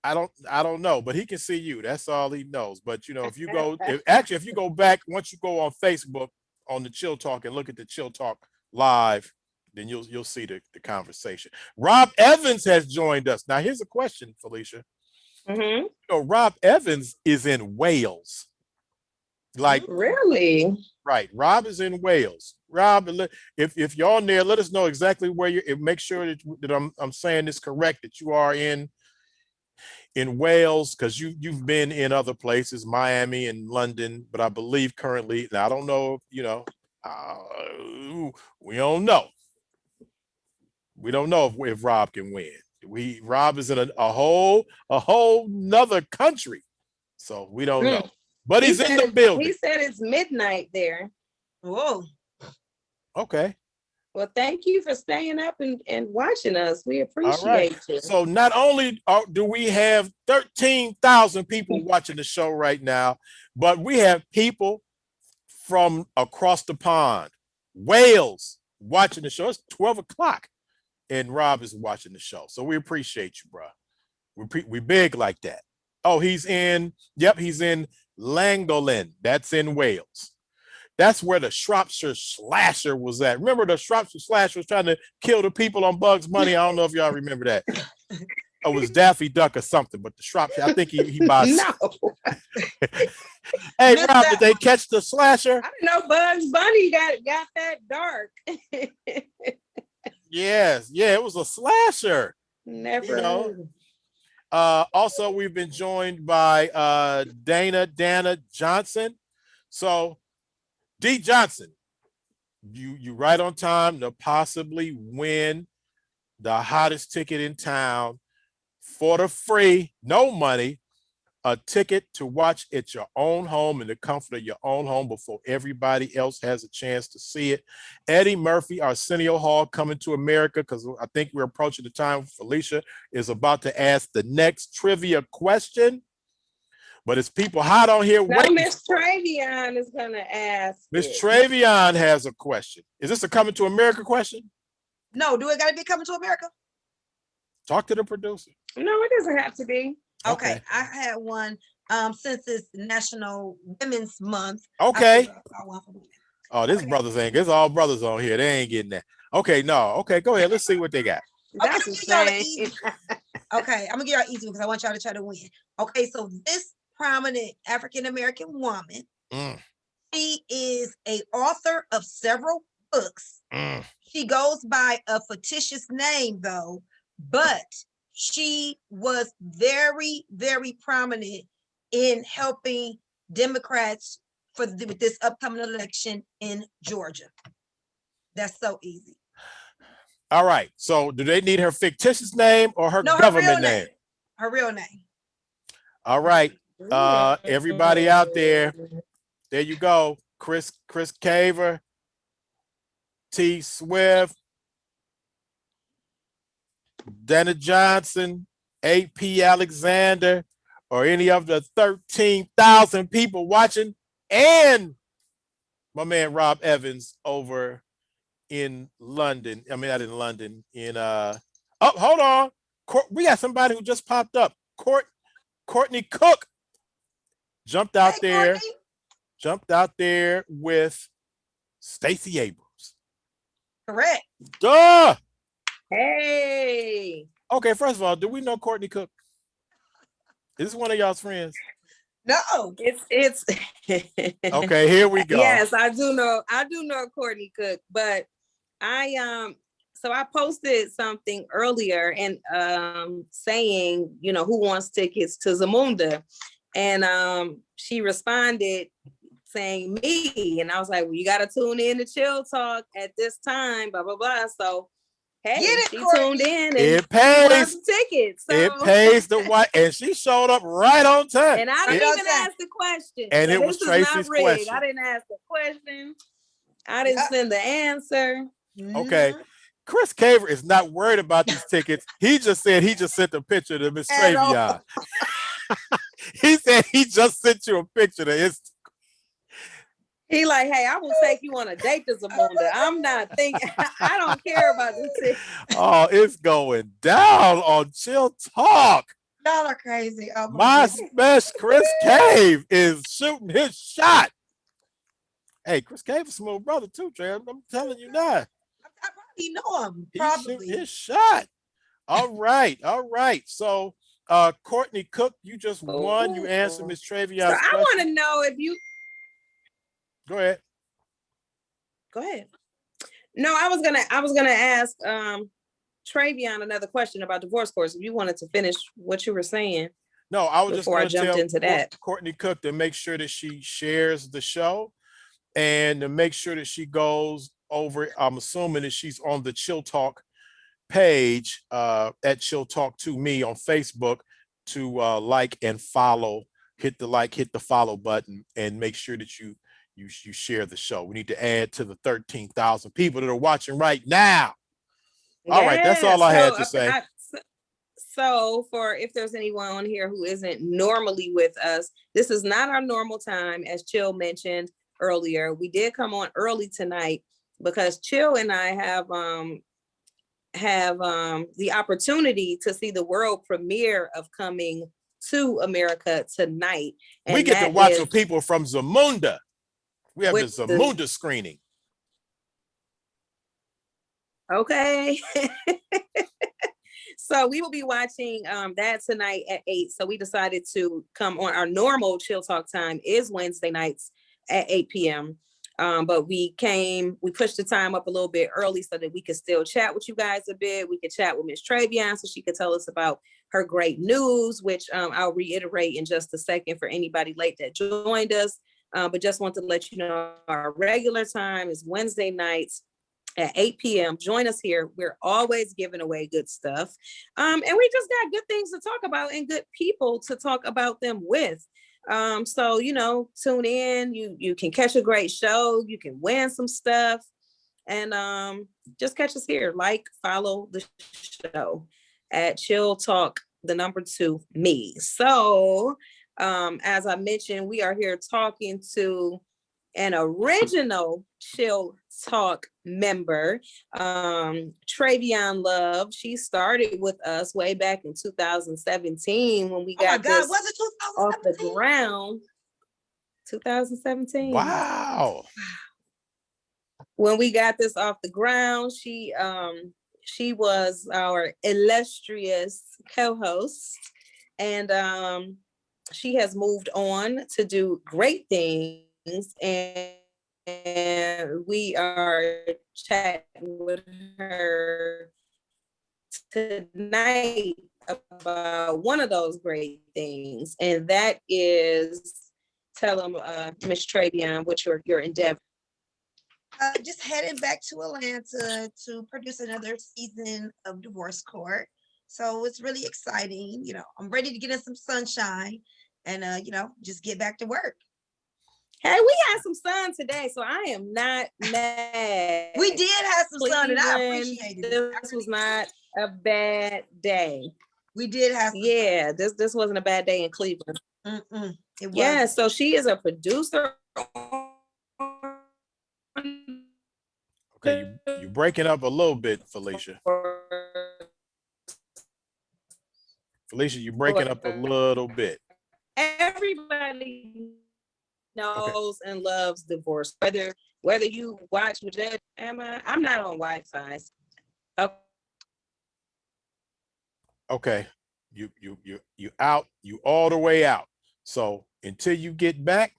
I don't know, but he can see you. That's all he knows. But if you go, if you go back, once you go on Facebook on the Chill Talk and look at the Chill Talk live, then you'll see the conversation. Rob Evans has joined us. Now here's a question, Felicia. Mm-hmm. Rob Evans is in Wales. Like really? Right. Rob is in Wales. Rob, if you're on there, let us know exactly where you're. Make sure that I'm saying this correct, that you are in Wales, because you've been in other places, Miami and London, but I believe currently, now I don't know, we don't know. We don't know if Rob can win. Rob is in a whole nother country, so we don't know. But he's in the building. He said it's midnight there. Whoa. Okay. Well, thank you for staying up and watching us. We appreciate you. So not only do we have 13,000 people watching the show right now, but we have people from across the pond, Wales, watching the show. It's 12 o'clock and Rob is watching the show. So we appreciate you, bro. We big like that. Oh, he's in Llangollen. That's in Wales. That's where the Shropshire Slasher was at. Remember the Shropshire Slasher was trying to kill the people on Bugs Bunny? I don't know if y'all remember that. it was Daffy Duck or something, but the Shropshire, I think he buys. No. Hey, Missed Rob, that did they catch the slasher? I didn't know Bugs Bunny got that dark. Yes, yeah, it was a slasher. Never You know. heard. Also, we've been joined by Dana Johnson. So, D Johnson, you right on time to possibly win the hottest ticket in town for the free, no money, a ticket to watch at your own home in the comfort of your own home before everybody else has a chance to see it. Eddie Murphy, Arsenio Hall, Coming to America, because I think we're approaching the time Felicia is about to ask the next trivia question. But it's people hot on here No, waiting. Ms Trayvion is gonna ask. Ms Trayvion has a question. Is this a Coming to America question? No, do it gotta be Coming to America? Talk to the producer. No, it doesn't have to be. Okay. I had one since it's National Women's Month. Okay. I want for women. Oh, this brothers ain't. There's all brothers on here. They ain't getting that. Okay, no. Okay, go ahead. Let's see what they got. That's Okay, insane. okay, I'm gonna give y'all easy because I want y'all to try to win. Okay, so this prominent African American woman, she is a author of several books. She goes by a fictitious name though, but she was very, very prominent in helping Democrats with this upcoming election in Georgia. That's so easy. All right. So do they need her fictitious name or her No, government name? Her real name. All right. Everybody out there, there you go. Chris Caver, T. Swift, Dana Johnson, A.P. Alexander, or any of the 13,000 people watching, and my man Rob Evans over in London. I mean, not in London, in hold on. We got somebody who just popped up. Courtney Cook jumped out there with Stacey Abrams. Correct. Duh. Hey. Okay, first of all, do we know Courtney Cook? Is this one of y'all's friends? No. It's okay, here we go. Yes, I do know Courtney Cook, but so I posted something earlier and saying, who wants tickets to Zumunda? And she responded saying me. And I was like, well, you gotta tune in to Chill Talk at this time, blah, blah, blah. So hey, she tuned in and it pays some tickets. So. It pays the white, and she showed up right on time. And I didn't even ask the question. And so it was Tracy's question. I didn't ask the question. I didn't send the answer. Okay. Chris Caver is not worried about these tickets. He just said he just sent a picture to Ms Trayvion. He said he just sent you a picture to his. He like, hey, I will take you on a date to Zumunda. I'm not thinking, I don't care about this ticket. Oh, it's going down on Chill Talk. Y'all are crazy. Oh my smash Chris Cave is shooting his shot. Hey, Chris Cave is a smooth brother too, Trey. I'm telling you now. I probably know him. Probably. His shot. All right. So Courtney Cook, you just won. You answered Ms Trayvion's question. I want to know if you go ahead. No, I was gonna ask Trayvion another question about divorce courts. If you wanted to finish what you were saying. No, I was just going to tell into that. Courtney Cook to make sure that she shares the show and to make sure that she goes over. I'm assuming that she's on the Chill Talk page at Chill Talk to me on Facebook to like and follow. Hit the follow button, and make sure that you share the show. We need to add to the 13,000 people that are watching right now. All right, that's all I had to say. So for if there's anyone on here who isn't normally with us, this is not our normal time, as Chill mentioned earlier. We did come on early tonight because Chill and I have the opportunity to see the world premiere of Coming to America tonight. And we get to watch with people from Zumunda. We have the Zumunda screening. Okay. So we will be watching that tonight at 8. So we decided to come on. Our normal Chill Talk time is Wednesday nights at 8 p.m. But we pushed the time up a little bit early so that we could still chat with you guys a bit. We could chat with Ms Trayvion so she could tell us about her great news, which I'll reiterate in just a second for anybody late that joined us. But just want to let you know our regular time is Wednesday nights at 8 p.m. Join us here. We're always giving away good stuff. And we just got good things to talk about and good people to talk about them with. So, tune in. You can catch a great show. You can win some stuff. And just catch us here. Like, follow the show at Chill Talk, the number 2, me. So, as I mentioned, we are here talking to an original Chill Talk member, Trayvion Love. She started with us way back in 2017 when we got this was it off the ground. 2017. Wow. When we got this off the ground, she was our illustrious co-host, and she has moved on to do great things, and we are chatting with her tonight about one of those great things, and that is, tell them, Ms Trayvion, what your endeavor. Just heading back to Atlanta to produce another season of Divorce Court. So it's really exciting. I'm ready to get in some sunshine and, just get back to work. Hey, we had some sun today, so I am not mad. We did have some sun, and I Cleveland, appreciated it. This was not a bad day. We did have some sun. This wasn't a bad day in Cleveland. It was. Yeah, so she is a producer. Okay, you're breaking up a little bit, Felicia. Felicia, you're breaking up a little bit. Everybody knows and loves divorce. Whether you watch with that, I'm not on Wi-Fi. Okay, you out, you all the way out. So until you get back,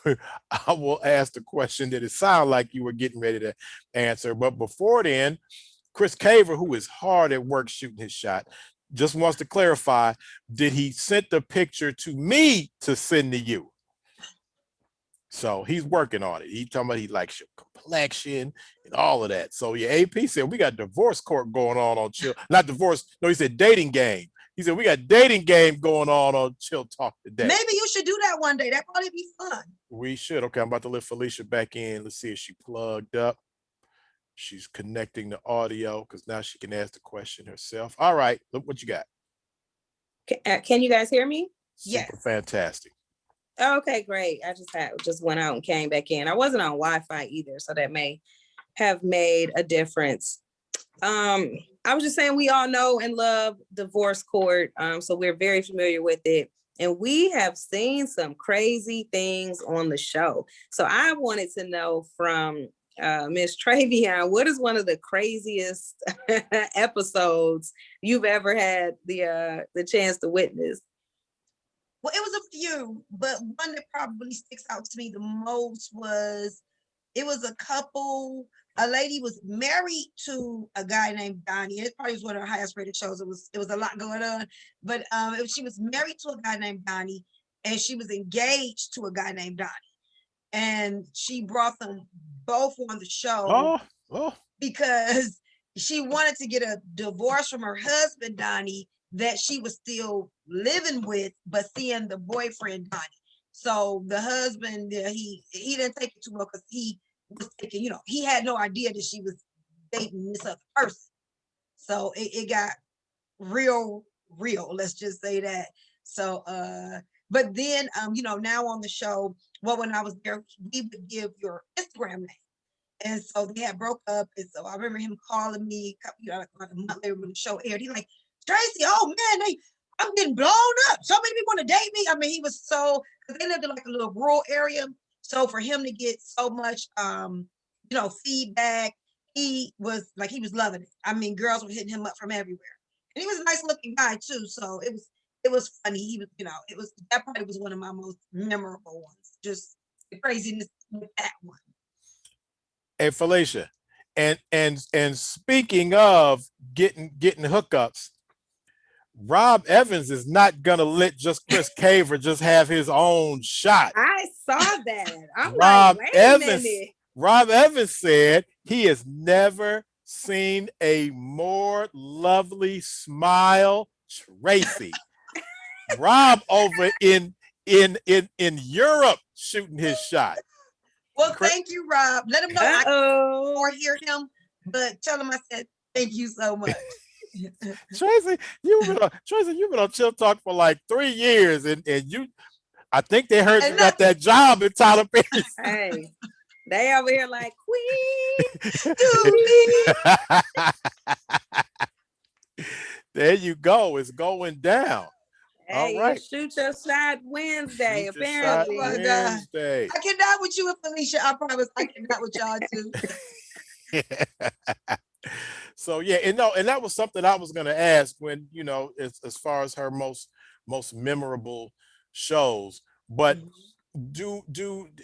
I will ask the question that it sounded like you were getting ready to answer. But before then, Chris Caver, who is hard at work shooting his shot, just wants to clarify, did he send the picture to me to send to you? So he's working on it. He's talking about he likes your complexion and all of that. So yeah, AP said we got divorce court going on Chill. Not divorce. No, he said dating game. He said we got dating game going on Chill Talk today. Maybe you should do that one day. That'd probably be fun. We should. Okay, I'm about to let Felicia back in. Let's see if she plugged up. She's connecting the audio because now she can ask the question herself. All right, look what you got. Can you guys hear me? Yes. Super fantastic. Okay, great. I just went out and came back in. I wasn't on Wi-Fi either, so that may have made a difference. I was just saying we all know and love divorce court, so we're very familiar with it, and we have seen some crazy things on the show. So I wanted to know from Ms Trayvion, what is one of the craziest episodes you've ever had the chance to witness? Well, it was a few, but one that probably sticks out to me the most was, it was a couple. A lady was married to a guy named Donnie. It probably was one of her highest rated shows. It was a lot going on, but she was married to a guy named Donnie, and she was engaged to a guy named Donnie, and she brought them both on the show because she wanted to get a divorce from her husband Donnie that she was still living with, but seeing the boyfriend Donnie. So the husband, he didn't take it too well because he was thinking, he had no idea that she was dating this other person. So it got real. Let's just say that. So, but then, now on the show, when I was there, we would give your Instagram name. And so they had broke up. And so I remember him calling me, like a month later when the show aired. He's like, Tracy, oh man, I'm getting blown up. So many people want to date me. I mean, he was because they lived in like a little rural area. So for him to get so much, feedback, he was loving it. I mean, girls were hitting him up from everywhere. And he was a nice looking guy too. So it was funny. He was, it was that probably was one of my most memorable ones. Just the craziness with that one. Hey, Felicia, and speaking of getting hookups, Rob Evans is not gonna let just Chris Caver just have his own shot. I saw that. I'm Rob like, wait Evans, a minute. Rob Evans said he has never seen a more lovely smile, Tracy. Rob over in Europe shooting his shot. Well, thank you, Rob. Let him know I Uh-oh. or hear him, but tell him I said thank you so much. Tracy, you've been on Chill Talk for like 3 years, and you, I think they heard you got that job in Tyler Perry. Hey, they over here like queen. There you go. It's going down. Hey, all right. Shoot your shot Wednesday, Shoot your shot apparently. Oh my God. Wednesday. I cannot with you and Felicia. I promise I cannot with y'all too. So yeah, and that was something I was gonna ask when, as far as her most memorable shows. But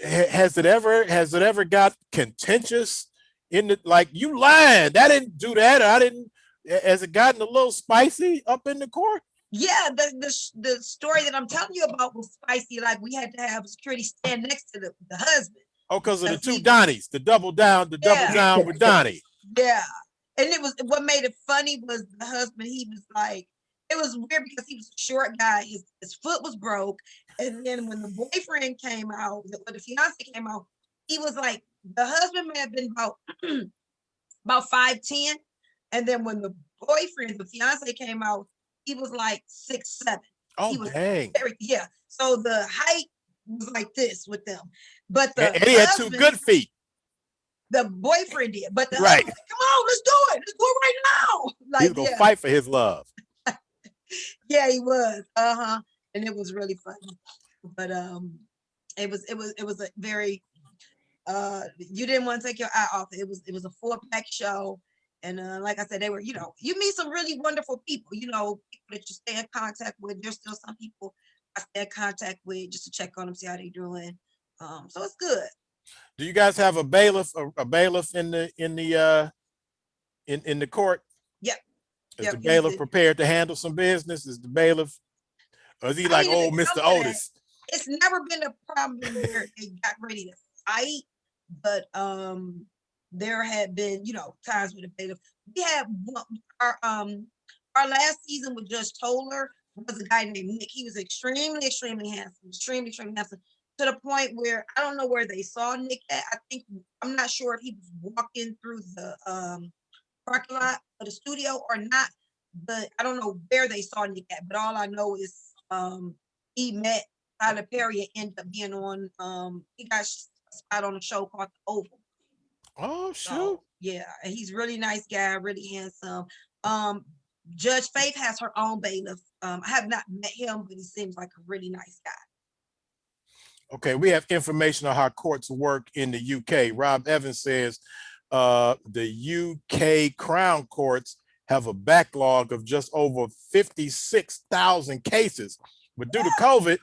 has it ever got contentious in the, like, you lying, I didn't do that, or I didn't, has it gotten a little spicy up in the court? Yeah, the story that I'm telling you about was spicy. Like, we had to have security stand next to the husband. Oh, because of the two Donnies, the double down with Donnie. Yeah. And it was, what made it funny was the husband, he was like, it was weird because he was a short guy, his foot was broke. And then when the boyfriend came out, or the fiance came out, he was like, the husband may have been about 5'10". And then when the boyfriend, the fiance came out, he was like 6'7". Oh, he was dang. Yeah. So the height was like this with them. But and he had 2 good feet. The boyfriend did, but the right. husband, come on, let's do it. Let's do it right now. Like, he's gonna fight for his love. Yeah, he was. And it was really funny. But it was a very you didn't want to take your eye off it. It was a 4-pack show. And like I said, they were, you meet some really wonderful people, people that you stay in contact with. There's still some people I stay in contact with just to check on them, see how they're doing. So it's good. Do you guys have a bailiff in the court? Yep. Is the bailiff prepared to handle some business? Is the bailiff, or is he like old Mr. Otis? It's never been a problem where they got ready to fight, but there had been, times with the bailiff. We had our last season with Judge Toller was a guy named Nick. He was extremely, extremely handsome, extremely, extremely handsome, to the point where I don't know where they saw Nick at. I'm not sure if he was walking through the parking lot of the studio or not, but I don't know where they saw Nick at. But all I know is he met Tyler Perry and ended up being on he got a spot on a show called The Oval. Oh, shoot. So, yeah, and he's a really nice guy, really handsome. Judge Faith has her own bailiff. I have not met him, but he seems like a really nice guy. Okay, we have information on how courts work in the UK. Rob Evans says the UK Crown Courts have a backlog of just over 56,000 cases. But due to COVID,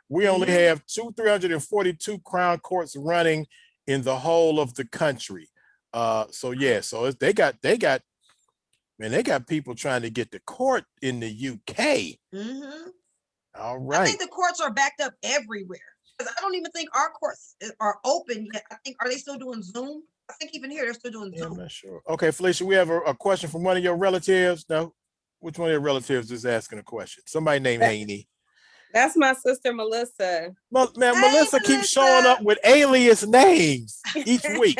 we only have 342 Crown Courts running in the whole of the country. So they got people trying to get to court in the UK. All right. I think the courts are backed up everywhere. Because I don't even think our courts are open yet. I think, are they still doing Zoom? I think even here they're still doing Zoom. I'm not sure. Okay, Felicia, we have a question from one of your relatives. Now, which one of your relatives is asking a question? Somebody named Haney. That's my sister Melissa. Man, Melissa keeps showing up with alias names each week.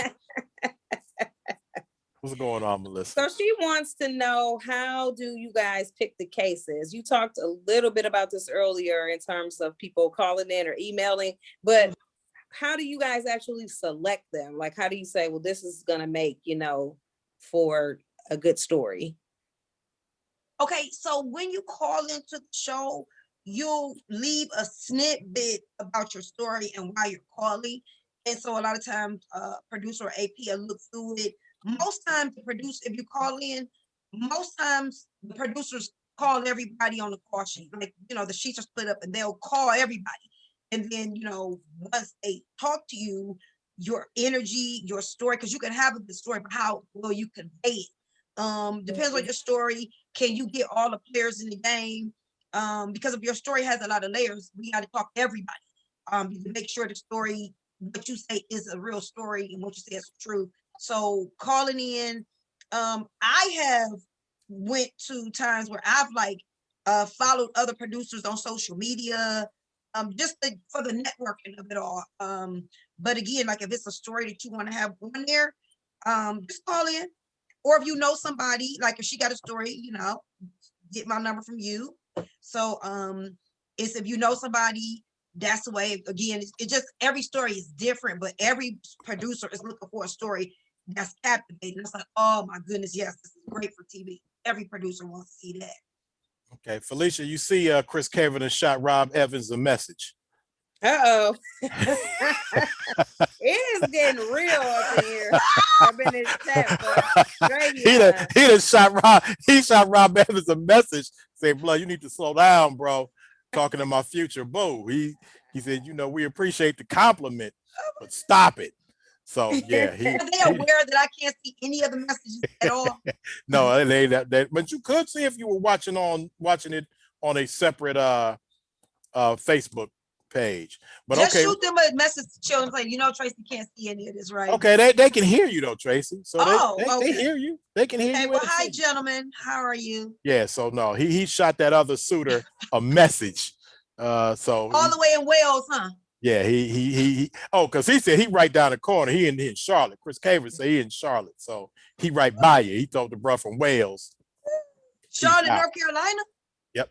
What's going on, Melissa? So she wants to know, how do you guys pick the cases? You talked a little bit about this earlier in terms of people calling in or emailing, but how do you guys actually select them? Like, how do you say, well, this is going to make, for a good story? Okay, so when you call into the show, you'll leave a snippet about your story and why you're calling. And so a lot of times, producer or AP will look through it. Most times the producer, if you call in, most times the producers call everybody on the call sheet. Like, the sheets are split up and they'll call everybody. And then, once they talk to you, your energy, your story, because you can have a good story, but how will you convey it? Depends on your story. Can you get all the players in the game? Because if your story has a lot of layers, we got to talk to everybody. To make sure the story, what you say is a real story and what you say is true. So calling in, I have went to times where I've followed other producers on social media, for the networking of it all. But again, like if it's a story that you want to have on there, just call in. Or if you know somebody, like if she got a story, get my number from you. So it's if you know somebody, that's the way. Again, it just every story is different, but every producer is looking for a story that's captivating. It's like, oh my goodness, yes, this is great for TV. Every producer wants to see that. Okay, Felicia, you see Chris Caverton shot Rob Evans a message. Uh-oh. It is getting real up in here. I've been in chat he shot Rob Evans a message saying, "Blood, you need to slow down, bro." Talking to my future boo. He said, we appreciate the compliment, but stop it. So yeah, Are they aware that I can't see any of the messages at all? No, it ain't that. But you could see if you were watching it on a separate Facebook page. But just okay, shoot them a message to Chill and say, Tracy can't see any of this, right? Okay, they can hear you though, Tracy. So they okay. hear you. They can hear okay, you. Well, hi, gentlemen. How are you? Yeah. So no, he shot that other suitor a message. So all the way in Wales, huh? Yeah, he because he said he right down the corner. He in Charlotte. Chris Caver said he in Charlotte. So he right by you. He told the bro from Wales. Charlotte, North Carolina? Yep.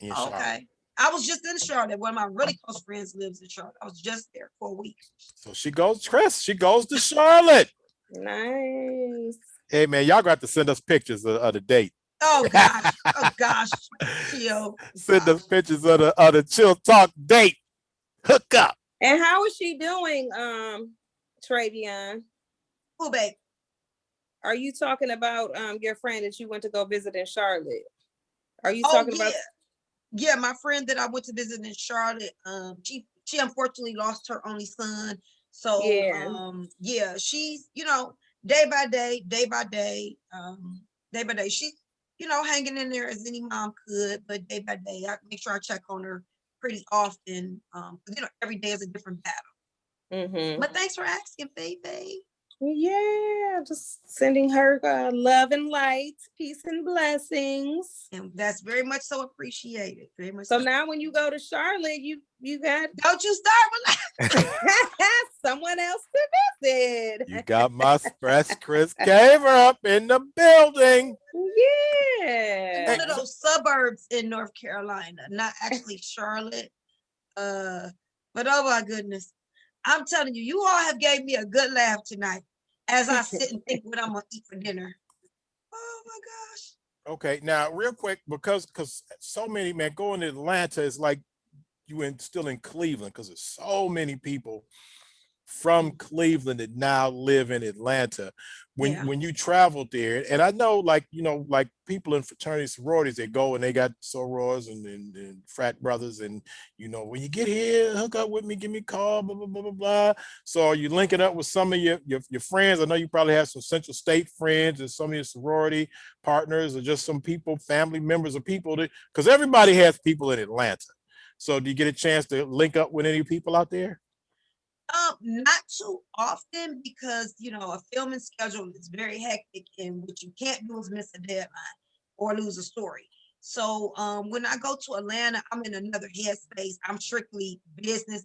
Okay. I was just in Charlotte. One of my really close friends lives in Charlotte. I was just there for a week. So she goes to Charlotte. Nice. Hey man, y'all got to send us pictures of the date. Oh gosh. Oh gosh. Chill. Send us pictures of the Chill Talk date. Hook up. And how is she doing, Trayvion? Who, babe? Are you talking about your friend that you went to go visit in Charlotte? Are you talking about? Yeah, my friend that I went to visit in Charlotte. She unfortunately lost her only son. So she's day by day, she's hanging in there as any mom could, but day by day, I make sure I check on her pretty often. Every day is a different battle. Mm-hmm. But thanks for asking, baby. Yeah, just sending her love and light, peace and blessings. And that's very much so appreciated. Very much so. Now when you go to Charlotte, you got don't you start with someone else to visit. You got my Chris Caver up in the building. Yeah. One of those suburbs in North Carolina, not actually Charlotte. But oh my goodness. I'm telling you, you all have gave me a good laugh tonight as I sit and think what I'm gonna eat for dinner. Oh my gosh. Okay, now real quick, because so many, man, going to Atlanta is like still in Cleveland, because there's so many people from Cleveland that now live in Atlanta. When you traveled there, and I know like people in fraternity sororities, they go and they got sorors and frat brothers, and when you get here, hook up with me, give me a call, blah blah blah blah blah. So are you linking up with some of your friends? I know you probably have some Central State friends and some of your sorority partners, or just some people, family members of people that, because everybody has people in Atlanta. So do you get a chance to link up with any people out there? Not too often, because a filming schedule is very hectic, and what you can't do is miss a deadline or lose a story. So when I go to Atlanta, I'm in another headspace. I'm strictly business.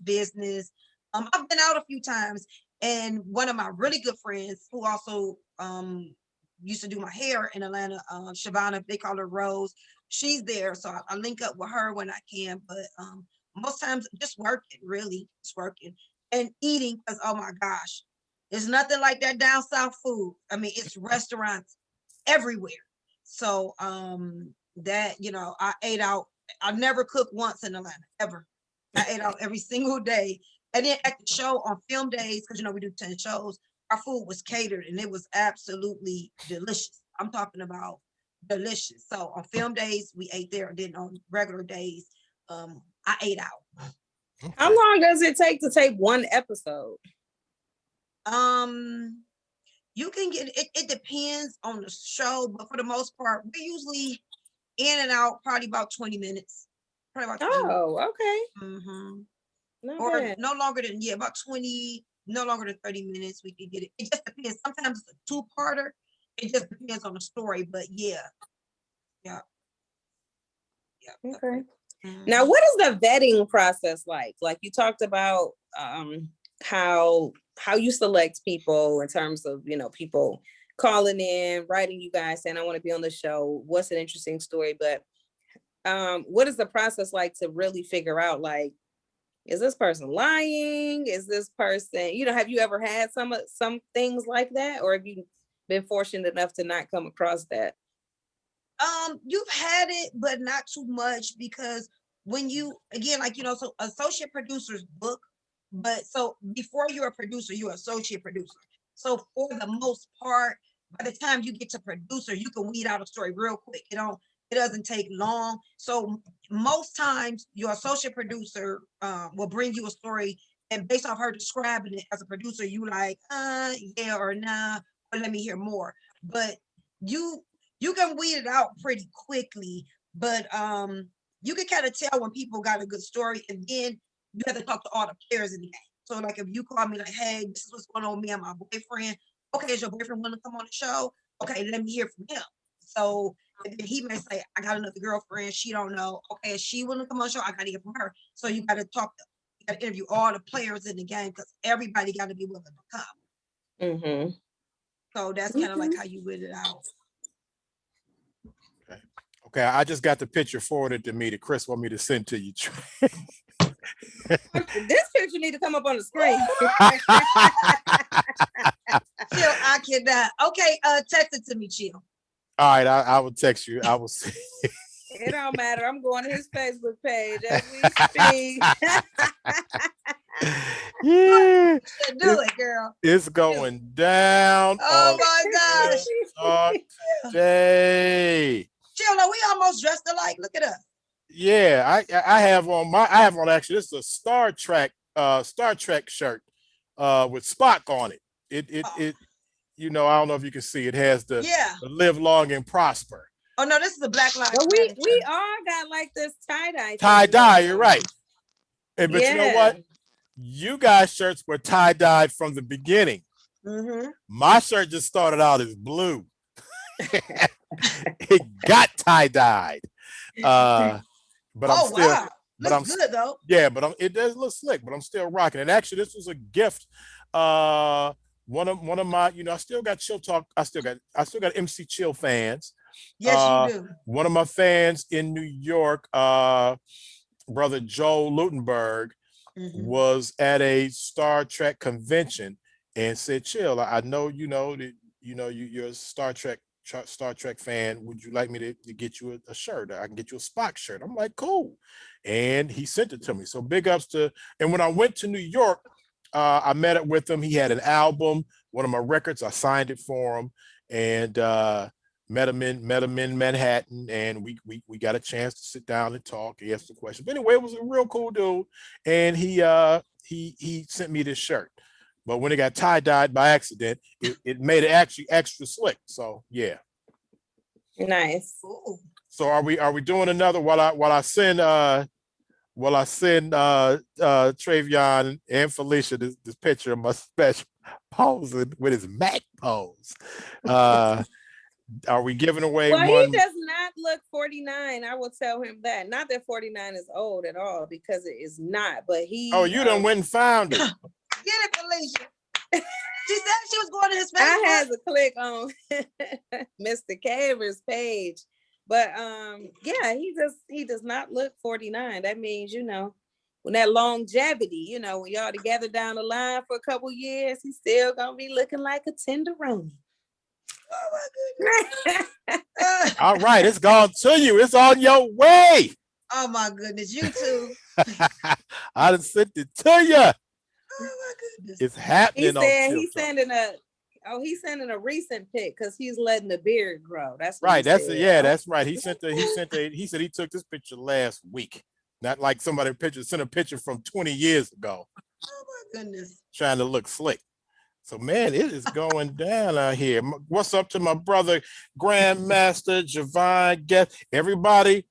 I've been out a few times, and one of my really good friends who also used to do my hair in Atlanta, Shavana, they call her Rose. She's there, so I link up with her when I can. But most times, just working, really, just working. And eating, because oh my gosh, there's nothing like that down south food. I mean, it's restaurants everywhere. So that I ate out. I never cooked once in Atlanta, ever. I ate out every single day. And then at the show on film days, because we do 10 shows, our food was catered and it was absolutely delicious. I'm talking about delicious. So on film days, we ate there. Then on regular days, I ate out. How long does it take to tape one episode? You can get it. It depends on the show, but for the most part, we're usually in and out probably about 20 minutes. Probably about 20 minutes. Okay. Mm-hmm. Or no longer than about 20, no longer than 30 minutes. We can get it. It just depends. Sometimes it's a two-parter. It just depends on the story, but yeah. Okay. Now, what is the vetting process like? Like you talked about how you select people in terms of, people calling in, writing you guys saying, I want to be on the show. What's an interesting story? But what is the process like to really figure out, like, is this person lying? Is this person, have you ever had some things like that? Or have you been fortunate enough to not come across that? You've had it, but not too much, because when you, again, like, so associate producers book, but so before you're a producer, you're associate producer. So for the most part, by the time you get to producer, you can weed out a story real quick. It doesn't take long. So most times your associate producer will bring you a story, and based off her describing it as a producer, you like, yeah or nah, or let me hear more. But you can weed it out pretty quickly, but you can kind of tell when people got a good story, and then you have to talk to all the players in the game. So like if you call me like, hey, this is what's going on with me and my boyfriend. Okay, is your boyfriend want to come on the show? Okay, let me hear from him. So and then he may say, I got another girlfriend, she don't know. Okay, is she want to come on the show? I gotta hear from her. So you gotta you gotta interview all the players in the game, because everybody gotta be willing to come. Mm-hmm. So that's kind of like how you weed it out. Okay, I just got the picture forwarded to me that Chris want me to send to you. This picture need to come up on the screen. Chill, I cannot. Okay, text it to me, Chill. All right, I will text you. I will see. It don't matter. I'm going to his Facebook page as we speak. Yeah, Do it, girl. It's going down. Oh my gosh. Today. Chill, we almost dressed alike. Look at us. Yeah, I have on actually, this is a Star Trek shirt with Spock on it. It I don't know if you can see, it has the live long and prosper. Oh no, this is a Black Lives Matter. Well, we all got like this tie-dye. Tie-dye, you're right. But you know what? You guys' shirts were tie-dyed from the beginning. Mm-hmm. My shirt just started out as blue. It got tie-dyed. But I'm still, wow. Looks good though. Yeah, but it does look slick, but I'm still rocking. And actually, this was a gift. One of my, I still got Chill Talk. I still got MC Chill fans. Yes, you do. One of my fans in New York, brother Joe Lutenberg, was at a Star Trek convention and said, Chill, I know that you're a Star Trek fan. Would you like me to get you a shirt? I can get you a Spock shirt. I'm like, cool. And he sent it to me. So big ups to, and when I went to New York, I met up with him. He had an album, one of my records. I signed it for him, and met him in Manhattan, and we got a chance to sit down and talk. He asked some questions. But anyway, it was a real cool dude, and he sent me this shirt. But when it got tie-dyed by accident, it made it actually extra slick. So yeah. Nice. Ooh. So are we doing another while I send Trayvion and Felicia this picture of my special posing with his Mac pose? Are we giving away one? He does not look 49. I will tell him that. Not that 49 is old at all, because it is not. But he. Oh, you done went and found it. Get it, Felicia. She said she was going to his Facebook. I had to click on Mr. Caver's page, but yeah, he does not look 49. That means, when that longevity, when y'all together down the line for a couple years, he's still gonna be looking like a tenderoni. Oh my goodness. All right, it's gone to you. It's on your way. Oh my goodness, you too. I done sent it to you. Oh my goodness. It's happening. He said he's sending Oh, he's sending a recent pic because he's letting the beard grow. That's what Right. he That's said. yeah. That's right. He said he took this picture last week. Not like somebody sent a picture from 20 years ago. Oh my goodness. Trying to look slick. So man, it is going down out here. What's up to my brother, Grandmaster Javon? Guest, everybody.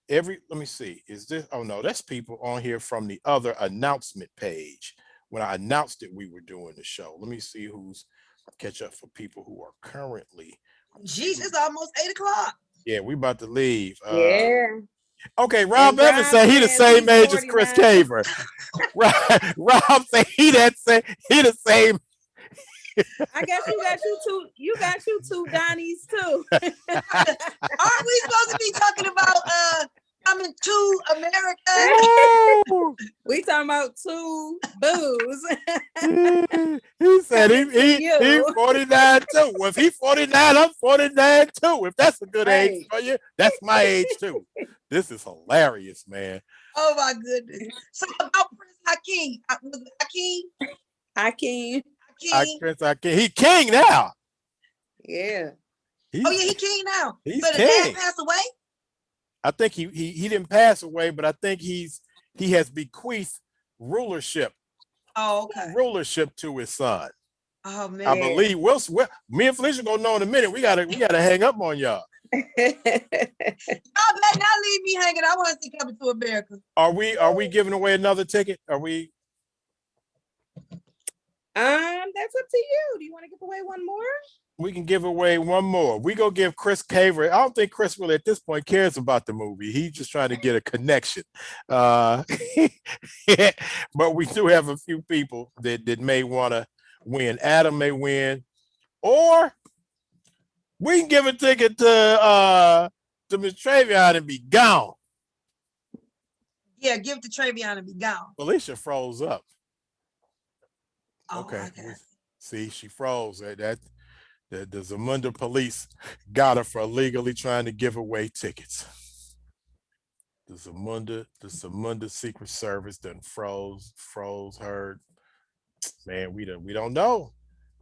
Let me see. Is this? Oh no, that's people on here from the other announcement page. When I announced it, we were doing the show. Let me see who's catch up for people who are currently. Jeez, it's almost 8:00. Yeah, we about to leave. Yeah. Okay, Rob Evans said he the same age as Chris Caver. Rob said he the same. I guess you got you two Donnies too. Aren't we supposed to be talking about coming to America? We talking about two boos. He said he 49 too. Well, if he 49, I'm 49 too. If that's a good age for you, that's my age too. This is hilarious, man. Oh my goodness. So about Prince Hakeem. Was it Hakeem? Hakeem. Hakeem. He king now. Yeah. He king now. He's but king. His dad passed away? I think he didn't pass away, but I think he has bequeathed rulership. Oh, okay. Rulership to his son. Oh man. I believe me and Felicia gonna know in a minute. We gotta hang up on y'all. Y'all better not leave me hanging. I want to see Coming to America. Are we giving away another ticket? Are we? That's up to you. Do you want to give away one more? We can give away one more. We go give Chris Caver. I don't think Chris really at this point cares about the movie. He's just trying to get a connection. But we do have a few people that may want to win. Adam may win, or we can give a ticket to Ms Trayvion and be gone. Yeah, give it to Trayvion and be gone. Felicia froze up. Oh, okay. See, she froze. The Zumunda police got her for illegally trying to give away tickets. The Zumunda Secret Service done froze her. Man, we don't know.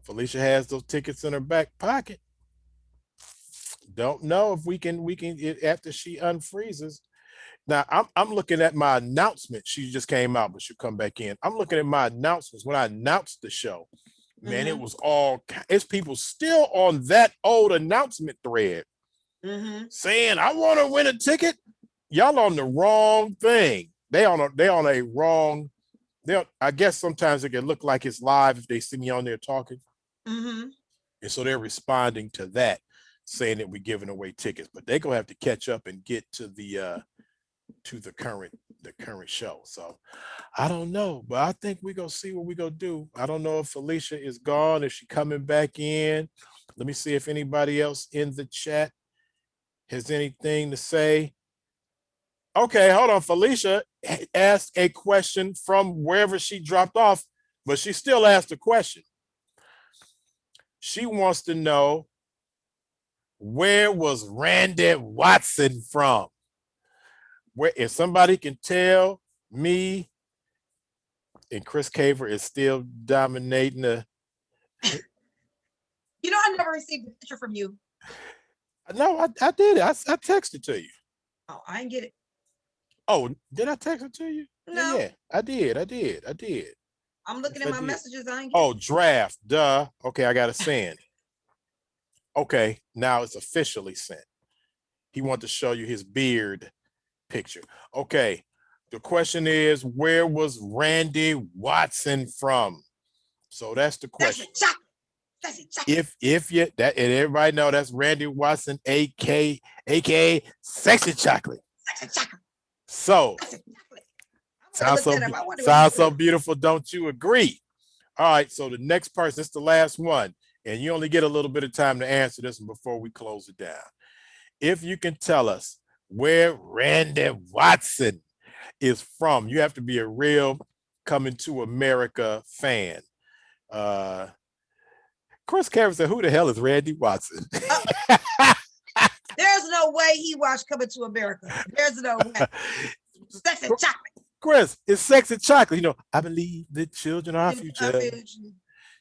Felicia has those tickets in her back pocket. Don't know if we can after she unfreezes. Now I'm looking at my announcement. She just came out, but she'll come back in. I'm looking at my announcements when I announced the show. Man, it's people still on that old announcement thread saying, I want to win a ticket. Y'all on the wrong thing. They on a wrong. I guess sometimes it can look like it's live if they see me on there talking. And so they're responding to that, saying that we're giving away tickets, but they're gonna have to catch up and get to the current show. So I don't know, but I think we're gonna see what we're gonna do. I don't know if Felicia is gone, if she's coming back in. Let me see if anybody else in the chat has anything to say. Okay, hold on. Felicia asked a question from wherever she dropped off, but she still asked a question. She wants to know, where was Randy Watson from? Where, if somebody can tell me, and Chris Caver is still dominating the. You know, I never received a picture from you. No, I did it. I texted to you. Oh, I didn't get it. Oh, did I text it to you? No. Yeah, I did. I'm looking at my messages. I ain't get it. Draft. Duh. Okay, I got to send. Okay, now it's officially sent. He wanted to show you his beard picture. Okay, the question is, where was Randy Watson from? So that's the question. That's it. If you that, and everybody know that's Randy Watson, aka Sexy Chocolate. Sexy Chocolate. So sounds so beautiful, don't you agree? All right, so the next person, it's the last one, and you only get a little bit of time to answer this one before we close it down. If you can tell us where Randy Watson is from, you have to be a real Coming to America fan. Chris Cameron said, who the hell is Randy Watson? There's no way he watched Coming to America. There's no way. Sexy Chocolate. Chris, it's Sexy Chocolate. You know, I believe the children are our future.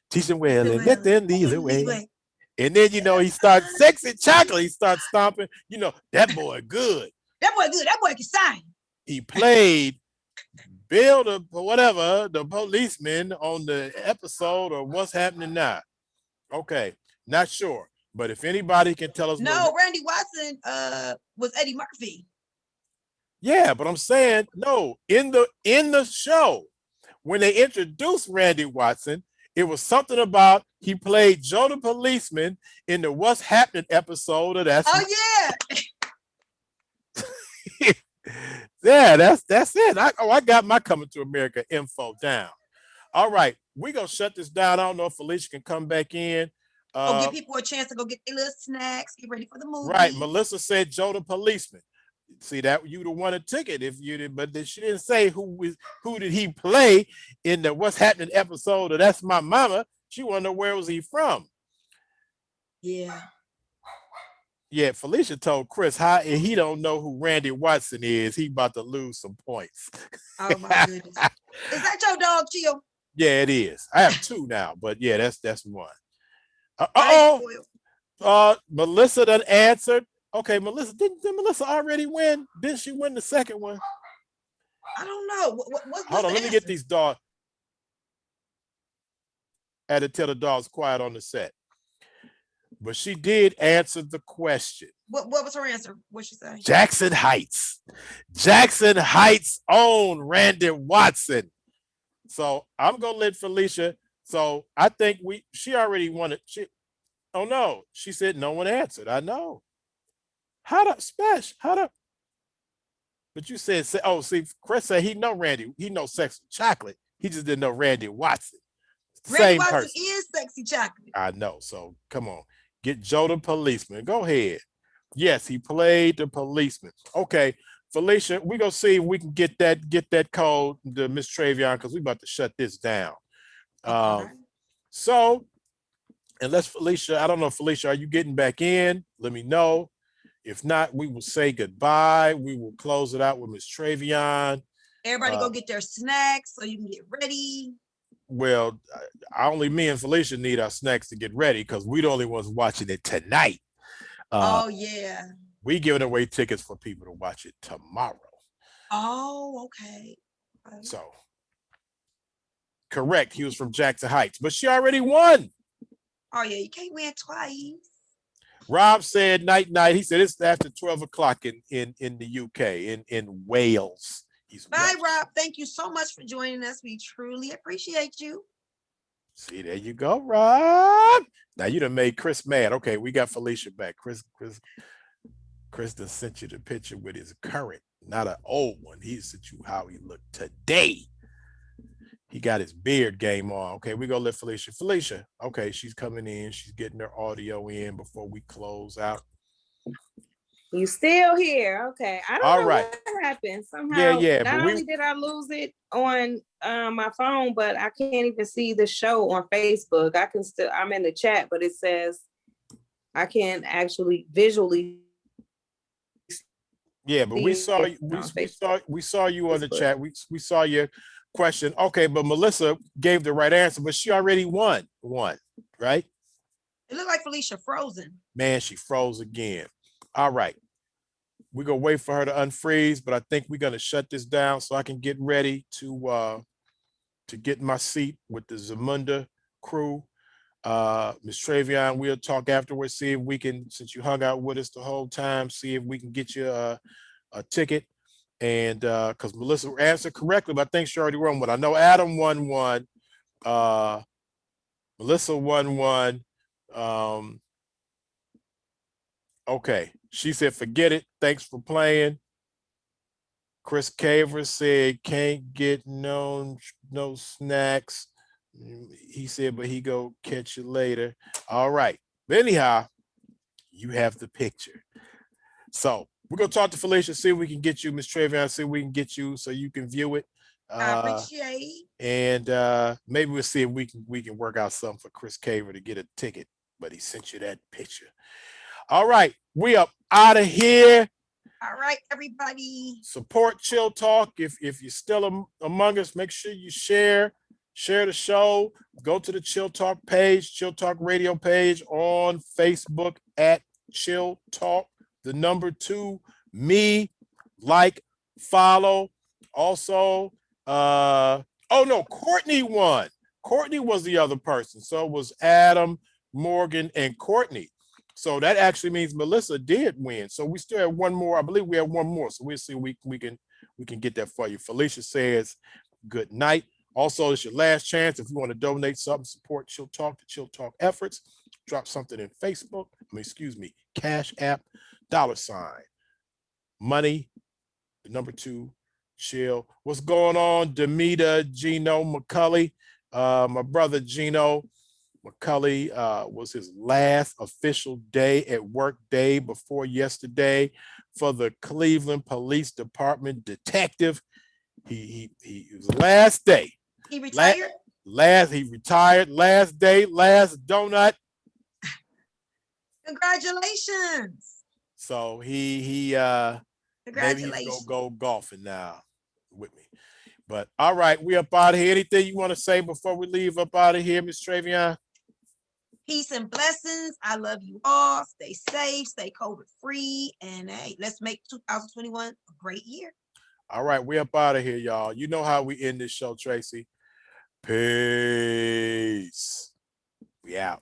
Teach them well and let them lead the way. Anyway, And then, you know, he starts sexy chocolate. He starts stomping. You know, that boy good. that boy good. That boy can sing. He played Bill, the whatever, the policeman on the episode of What's Happening Now. Okay, not sure. But if anybody can tell us. No, Randy Watson was Eddie Murphy. Yeah, but I'm saying, no, in the show, when they introduced Randy Watson, it was something about he played Joe the policeman in the What's Happening episode of that. Oh yeah. Yeah, that's it. I got my Coming to America info down. All right, we're gonna shut this down. I don't know if Felicia can come back in. Give people a chance to go get their little snacks, get ready for the movie. Right, Melissa said Joe the policeman. See that you the one a ticket if you did, but she didn't say who did he play in the What's Happening episode of That's My Mama. She wanted to know where was he from. Yeah. Yeah, Felicia told Chris how he don't know who Randy Watson is. He about to lose some points. Oh my goodness. Is that your dog, Chill? Yeah, it is. I have two now, but yeah, that's one. Melissa done answered. Okay, Melissa, didn't Melissa already win? Didn't she win the second one? I don't know. What's Hold on, the let me get these dogs. I had to tell the dogs quiet on the set. But she did answer the question. What was her answer? What'd she say? Jackson Heights. Jackson Heights own Randy Watson. So I'm gonna let Felicia. So I think she already won it. Oh no, she said no one answered. I know. But you said, see, Chris said he know Randy. He knows Sexy Chocolate. He just didn't know Randy Watson. Randy Watson is Sexy Chocolate. I know. So come on, get Joe the policeman. Go ahead. Yes, he played the policeman. Okay, Felicia, we gonna see if we can get that code to Ms Trayvion because we about to shut this down. So, unless Felicia, I don't know, Felicia, are you getting back in? Let me know. If not, we will say goodbye. We will close it out with Ms Trayvion. Everybody go get their snacks so you can get ready. Well, only me and Felicia need our snacks to get ready because we're the only ones watching it tonight. Oh yeah. We giving away tickets for people to watch it tomorrow. Oh, okay. So, correct. He was from Jackson Heights, but she already won. Oh yeah, you can't win twice. Rob said night. He said it's after 12 o'clock in the UK, in Wales. Bye, Rob. Thank you so much for joining us. We truly appreciate you. See, there you go, Rob. Now you done made Chris mad. Okay, we got Felicia back. Chris done sent you the picture with his current, not an old one. He sent you how he looked today. He got his beard game on. Okay, we gonna let Felicia. Felicia, okay, she's coming in. She's getting her audio in before we close out. You still here? Okay. I don't know what happened. Somehow, yeah. Not only did I lose it on my phone, but I can't even see the show on Facebook. I'm in the chat, but it says I can't actually visually. Yeah, but we saw you on the chat. We saw your question. Okay, but Melissa gave the right answer, but she already won, right? It looked like Felicia frozen. Man, she froze again. All right. We're gonna wait for her to unfreeze, but I think we're gonna shut this down so I can get ready to get in my seat with the Zumunda crew. Ms Trayvion, we'll talk afterwards, see if we can, since you hung out with us the whole time, see if we can get you a ticket. And because Melissa answered correctly, but I think she already won one. I know Adam won one. Melissa won one. Okay, she said, forget it. Thanks for playing. Chris Caver said, can't get no snacks. He said, but he go catch you later. All right. But anyhow, you have the picture. So we're going to talk to Felicia, see if we can get you, Ms Trayvion, see if we can get you so you can view it. I appreciate. And maybe we'll see if we can work out something for Chris Caver to get a ticket, but he sent you that picture. All right, we up out of here. All right, everybody. Support Chill Talk. If you're still among us, make sure you share Share the show. Go to the Chill Talk page, Chill Talk Radio page on Facebook at Chill Talk. The number 2, me, like, follow. Also, oh no, Courtney won. Courtney was the other person. So it was Adam, Morgan, and Courtney. So that actually means Melissa did win. So we still have one more. I believe we have one more. So we'll see if we can get that for you. Felicia says good night. Also, it's your last chance. If you want to donate something, support Chill Talk, the Chill Talk efforts, drop something in Facebook. Cash App, $ money, the number 2, chill. What's going on, Demita, Gino, McCully? My brother Gino McCully was his last official day at work day before yesterday for the Cleveland Police Department detective. He was the last day. He retired? He retired. Last day, last donut. Congratulations. So he maybe he's gonna go golfing now with me. But all right, we up out of here. Anything you want to say before we leave up out of here, Ms Trayvion? Peace and blessings. I love you all. Stay safe, stay COVID free, and hey, let's make 2021 a great year. All right, we up out of here, y'all. You know how we end this show, Tracy. Peace. We out.